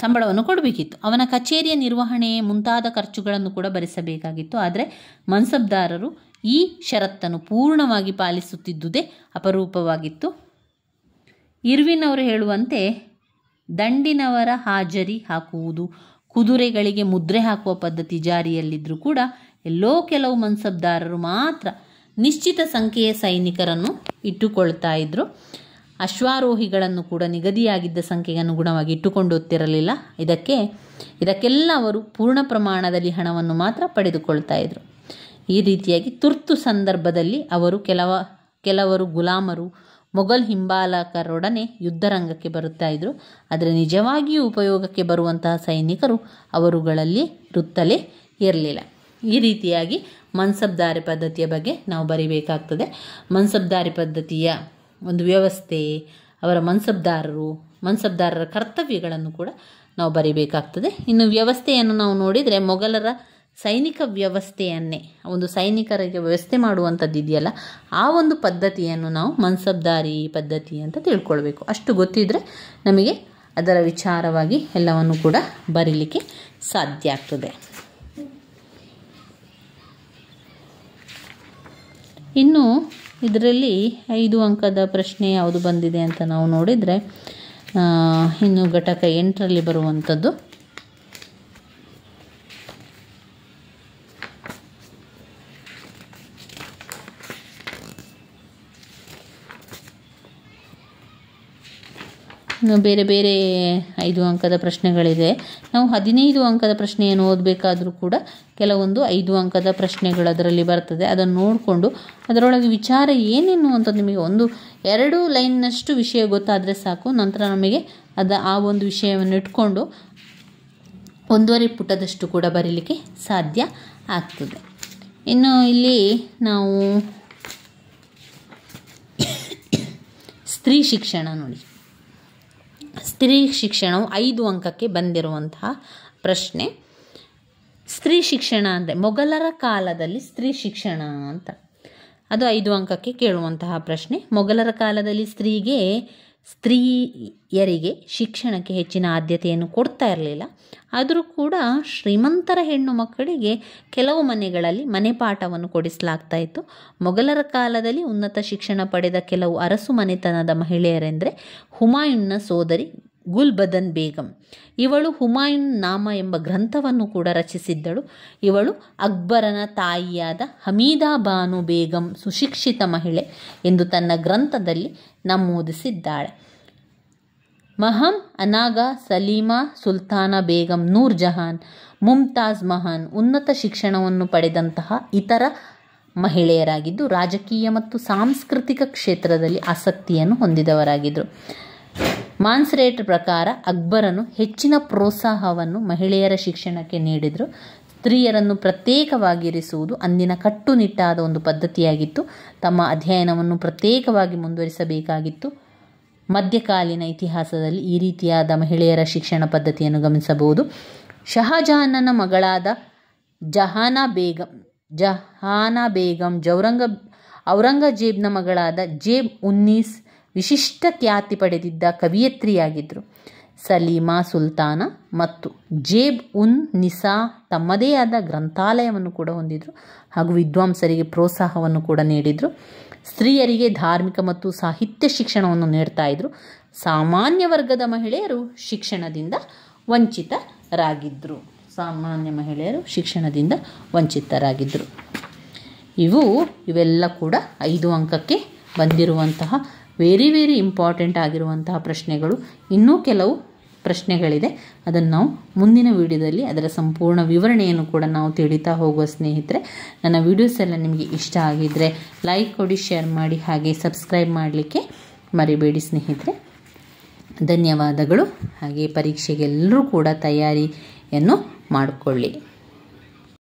ಸಂಬಳವನ್ನು ಕೊಡಬೇಕಿತ್ತು. ಅವನ ಕಚೇರಿಯ ನಿರ್ವಹಣೆ ಮುಂತಾದ ಖರ್ಚುಗಳನ್ನು ಕೂಡ ಭರಿಸಬೇಕಾಗಿತ್ತು. ಆದರೆ ಮನ್ಸಬ್ದಾರರು ಈ ಷರತ್ತನ್ನು ಪೂರ್ಣವಾಗಿ ಪಾಲಿಸುತ್ತಿದ್ದುದೇ ಅಪರೂಪವಾಗಿತ್ತು. ಇರ್ವಿನ್ ಅವರು ಹೇಳುವಂತೆ, ದಂಡಿನವರ ಹಾಜರಿ ಹಾಕುವುದು, ಕುದುರೆಗಳಿಗೆ ಮುದ್ರೆ ಹಾಕುವ ಪದ್ಧತಿ ಜಾರಿಯಲ್ಲಿದ್ದರೂ ಕೂಡ ಎಲ್ಲೋ ಕೆಲವು ಮನ್ಸಬ್ದಾರರು ಮಾತ್ರ ನಿಶ್ಚಿತ ಸಂಖ್ಯೆಯ ಸೈನಿಕರನ್ನು ಇಟ್ಟುಕೊಳ್ತಾ ಇದ್ದರು. ಅಶ್ವಾರೋಹಿಗಳನ್ನು ಕೂಡ ನಿಗದಿಯಾಗಿದ್ದ ಸಂಖ್ಯೆಗೆ ಅನುಗುಣವಾಗಿ ಇಟ್ಟುಕೊಂಡುತ್ತಿರಲಿಲ್ಲ. ಇದಕ್ಕೆಲ್ಲ ಅವರು ಪೂರ್ಣ ಪ್ರಮಾಣದಲ್ಲಿ ಹಣವನ್ನು ಮಾತ್ರ ಪಡೆದುಕೊಳ್ತಾ ಇದ್ದರು. ಈ ರೀತಿಯಾಗಿ ತುರ್ತು ಸಂದರ್ಭದಲ್ಲಿ ಅವರು ಕೆಲವರು ಗುಲಾಮರು ಮೊಘಲ್ ಹಿಂಬಾಲಕರೊಡನೆ ಯುದ್ಧರಂಗಕ್ಕೆ ಬರುತ್ತಾ ಇದ್ದರು. ಆದರೆ ನಿಜವಾಗಿಯೂ ಉಪಯೋಗಕ್ಕೆ ಬರುವಂತಹ ಸೈನಿಕರು ಅವರುಗಳಲ್ಲಿ ಇರುತ್ತಲೇ ಇರಲಿಲ್ಲ. ಈ ರೀತಿಯಾಗಿ ಮನ್ಸಬ್ದಾರಿ ಪದ್ಧತಿಯ ಬಗ್ಗೆ ನಾವು ಬರಿಬೇಕಾಗ್ತದೆ. ಮನ್ಸಬ್ದಾರಿ ಪದ್ಧತಿಯ ಒಂದು ವ್ಯವಸ್ಥೆ, ಅವರ ಮನ್ಸಬ್ದಾರರ ಕರ್ತವ್ಯಗಳನ್ನು ಕೂಡ ನಾವು ಬರಿಬೇಕಾಗ್ತದೆ. ಇನ್ನು ವ್ಯವಸ್ಥೆಯನ್ನು ನಾವು ನೋಡಿದರೆ, ಮೊಘಲರ ಸೈನಿಕ ವ್ಯವಸ್ಥೆಯನ್ನೇ, ಒಂದು ಸೈನಿಕರಿಗೆ ವ್ಯವಸ್ಥೆ ಮಾಡುವಂಥದ್ದು ಇದೆಯಲ್ಲ, ಆ ಒಂದು ಪದ್ಧತಿಯನ್ನು ನಾವು ಮನ್ಸಬ್ದಾರಿ ಪದ್ಧತಿ ಅಂತ ತಿಳ್ಕೊಳ್ಬೇಕು. ಅಷ್ಟು ಗೊತ್ತಿದ್ದರೆ ನಮಗೆ ಅದರ ವಿಚಾರವಾಗಿ ಎಲ್ಲವನ್ನು ಕೂಡ ಬರೀಲಿಕ್ಕೆ ಸಾಧ್ಯ ಆಗ್ತದೆ. ಇನ್ನು ಇದರಲ್ಲಿ 5 ಅಂಕದ ಪ್ರಶ್ನೆ ಯಾವುದು ಬಂದಿದೆ ಅಂತ ನಾವು ನೋಡಿದರೆ, ಇನ್ನು ಘಟಕ 8ರಲ್ಲಿ ಬರುವಂಥದ್ದು ಬೇರೆ ಬೇರೆ 5 ಅಂಕದ ಪ್ರಶ್ನೆಗಳಿದೆ. ನಾವು 15 ಅಂಕದ ಪ್ರಶ್ನೆಯನ್ನು ಓದಬೇಕಾದರೂ ಕೂಡ ಕೆಲವೊಂದು 5 ಅಂಕದ ಪ್ರಶ್ನೆಗಳು ಅದರಲ್ಲಿ ಬರ್ತದೆ. ಅದನ್ನು ನೋಡಿಕೊಂಡು ಅದರೊಳಗೆ ವಿಚಾರ ಏನೇನು ಅಂತ ನಿಮಗೆ 1-2 ಲೈನ್ನಷ್ಟು ವಿಷಯ ಗೊತ್ತಾದರೆ ಸಾಕು. ನಂತರ ನಮಗೆ ಆ ಒಂದು ವಿಷಯವನ್ನು ಇಟ್ಕೊಂಡು 1.5 ಪುಟದಷ್ಟು ಕೂಡ ಬರೀಲಿಕ್ಕೆ ಸಾಧ್ಯ ಆಗ್ತದೆ. ಇನ್ನು ಇಲ್ಲಿ ನಾವು ಸ್ತ್ರೀ ಶಿಕ್ಷಣ ನೋಡಿ. ಸ್ತ್ರೀ ಶಿಕ್ಷಣವು 5 ಅಂಕಕ್ಕೆ ಬಂದಿರುವಂತಹ ಪ್ರಶ್ನೆ. ಸ್ತ್ರೀ ಶಿಕ್ಷಣ ಅಂದರೆ ಮೊಘಲರ ಕಾಲದಲ್ಲಿ ಸ್ತ್ರೀ ಶಿಕ್ಷಣ ಅಂತ, ಅದು 5 ಅಂಕಕ್ಕೆ ಕೇಳುವಂತಹ ಪ್ರಶ್ನೆ. ಮೊಘಲರ ಕಾಲದಲ್ಲಿ ಸ್ತ್ರೀಯರಿಗೆ ಶಿಕ್ಷಣಕ್ಕೆ ಹೆಚ್ಚಿನ ಆದ್ಯತೆಯನ್ನು ಕೊಡ್ತಾ ಇರಲಿಲ್ಲ. ಆದರೂ ಕೂಡ ಶ್ರೀಮಂತರ ಹೆಣ್ಣು ಮಕ್ಕಳಿಗೆ ಕೆಲವು ಮನೆಗಳಲ್ಲಿ ಮನೆಪಾಠವನ್ನು ಕೊಡಿಸಲಾಗ್ತಾ ಇತ್ತು. ಮೊಘಲರ ಕಾಲದಲ್ಲಿ ಉನ್ನತ ಶಿಕ್ಷಣ ಪಡೆದ ಕೆಲವು ಅರಸು ಮನೆತನದ ಮಹಿಳೆಯರೆಂದರೆ ಹುಮಾಯೂನ್ನ ಸೋದರಿ ಗುಲ್ಬದನ್ ಬೇಗಂ. ಇವಳು ಹುಮಾಯೂನ್ ನಾಮ ಎಂಬ ಗ್ರಂಥವನ್ನು ಕೂಡ ರಚಿಸಿದ್ದಳು. ಇವಳು ಅಕ್ಬರನ ತಾಯಿಯಾದ ಹಮೀದಾ ಬಾನು ಬೇಗಂ ಸುಶಿಕ್ಷಿತ ಮಹಿಳೆ ಎಂದು ತನ್ನ ಗ್ರಂಥದಲ್ಲಿ ನಮೂದಿಸಿದ್ದಾಳೆ. ಮಹಂ, ಅನಾಗಾ, ಸಲೀಮಾ, ಸುಲ್ತಾನ ಬೇಗಂ, ನೂರ್ ಜಹಾನ್, ಮುಮ್ತಾಜ್ ಮಹಲ್ ಉನ್ನತ ಶಿಕ್ಷಣವನ್ನು ಪಡೆದಂತಹ ಇತರ ಮಹಿಳೆಯರಾಗಿದ್ದು ರಾಜಕೀಯ ಮತ್ತು ಸಾಂಸ್ಕೃತಿಕ ಕ್ಷೇತ್ರದಲ್ಲಿ ಆಸಕ್ತಿಯನ್ನು ಹೊಂದಿದವರಾಗಿದ್ದರು. ಮಾನ್ಸ್ರೇಟ್ ಪ್ರಕಾರ ಅಕ್ಬರನು ಹೆಚ್ಚಿನ ಪ್ರೋತ್ಸಾಹವನ್ನು ಮಹಿಳೆಯರ ಶಿಕ್ಷಣಕ್ಕೆ ನೀಡಿದರು. ಸ್ತ್ರೀಯರನ್ನು ಪ್ರತ್ಯೇಕವಾಗಿರಿಸುವುದು ಅಂದಿನ ಕಟ್ಟುನಿಟ್ಟಾದ ಒಂದು ಪದ್ಧತಿಯಾಗಿತ್ತು. ತಮ್ಮ ಅಧ್ಯಯನವನ್ನು ಪ್ರತ್ಯೇಕವಾಗಿ ಮುಂದುವರಿಸಬೇಕಾಗಿತ್ತು. ಮಧ್ಯಕಾಲೀನ ಇತಿಹಾಸದಲ್ಲಿ ಈ ರೀತಿಯಾದ ಮಹಿಳೆಯರ ಶಿಕ್ಷಣ ಪದ್ಧತಿಯನ್ನು ಗಮನಿಸಬಹುದು. ಶಹಜಹಾನನ ಮಗಳಾದ ಜಹಾನಾ ಬೇಗಂ ಔರಂಗಜೇಬ್ನ ಮಗಳಾದ ಜೇಬ್ ಉನ್ನೀಸ್ ವಿಶಿಷ್ಟ ಖ್ಯಾತಿ ಪಡೆದಿದ್ದ ಕವಿಯತ್ರಿಯಾಗಿದ್ದರು. ಸಲೀಮಾ ಸುಲ್ತಾನ ಮತ್ತು ಜೇಬ್ ಉನ್ ನಿಸಾ ತಮ್ಮದೇ ಆದ ಗ್ರಂಥಾಲಯವನ್ನು ಕೂಡ ಹೊಂದಿದ್ರು ಹಾಗೂ ವಿದ್ವಾಂಸರಿಗೆ ಪ್ರೋತ್ಸಾಹವನ್ನು ಕೂಡ ನೀಡಿದರು. ಸ್ತ್ರೀಯರಿಗೆ ಧಾರ್ಮಿಕ ಮತ್ತು ಸಾಹಿತ್ಯ ಶಿಕ್ಷಣವನ್ನು ನೀಡ್ತಾ ಇದ್ರು. ಸಾಮಾನ್ಯ ವರ್ಗದ ಮಹಿಳೆಯರು ಶಿಕ್ಷಣದಿಂದ ವಂಚಿತರಾಗಿದ್ದರು. ಇವೆಲ್ಲ ಕೂಡ 5 ಅಂಕಕ್ಕೆ ಬಂದಿರುವಂತಹ ವೆರಿ ಇಂಪಾರ್ಟೆಂಟ್ ಆಗಿರುವಂತಹ ಪ್ರಶ್ನೆಗಳು. ಇನ್ನೂ ಕೆಲವು ಪ್ರಶ್ನೆಗಳಿದೆ, ಅದನ್ನು ನಾವು ಮುಂದಿನ ವಿಡಿಯೋದಲ್ಲಿ ಅದರ ಸಂಪೂರ್ಣ ವಿವರಣೆಯನ್ನು ಕೂಡ ನಾವು ತಿಳಿತಾ ಹೋಗುವ ಸ್ನೇಹಿತರೆ. ನನ್ನ ವಿಡಿಯೋಸ್ ಎಲ್ಲ ನಿಮಗೆ ಇಷ್ಟ ಆಗಿದ್ದರೆ ಲೈಕ್ ಕೊಡಿ, ಶೇರ್ ಮಾಡಿ, ಹಾಗೆ ಸಬ್ಸ್ಕ್ರೈಬ್ ಮಾಡಲಿಕ್ಕೆ ಮರಿಬೇಡಿ ಸ್ನೇಹಿತರೆ. ಧನ್ಯವಾದಗಳು. ಹಾಗೆ ಪರೀಕ್ಷೆಗೆಲ್ಲರೂ ಕೂಡ ತಯಾರಿಯನ್ನು ಮಾಡಿಕೊಳ್ಳಿ.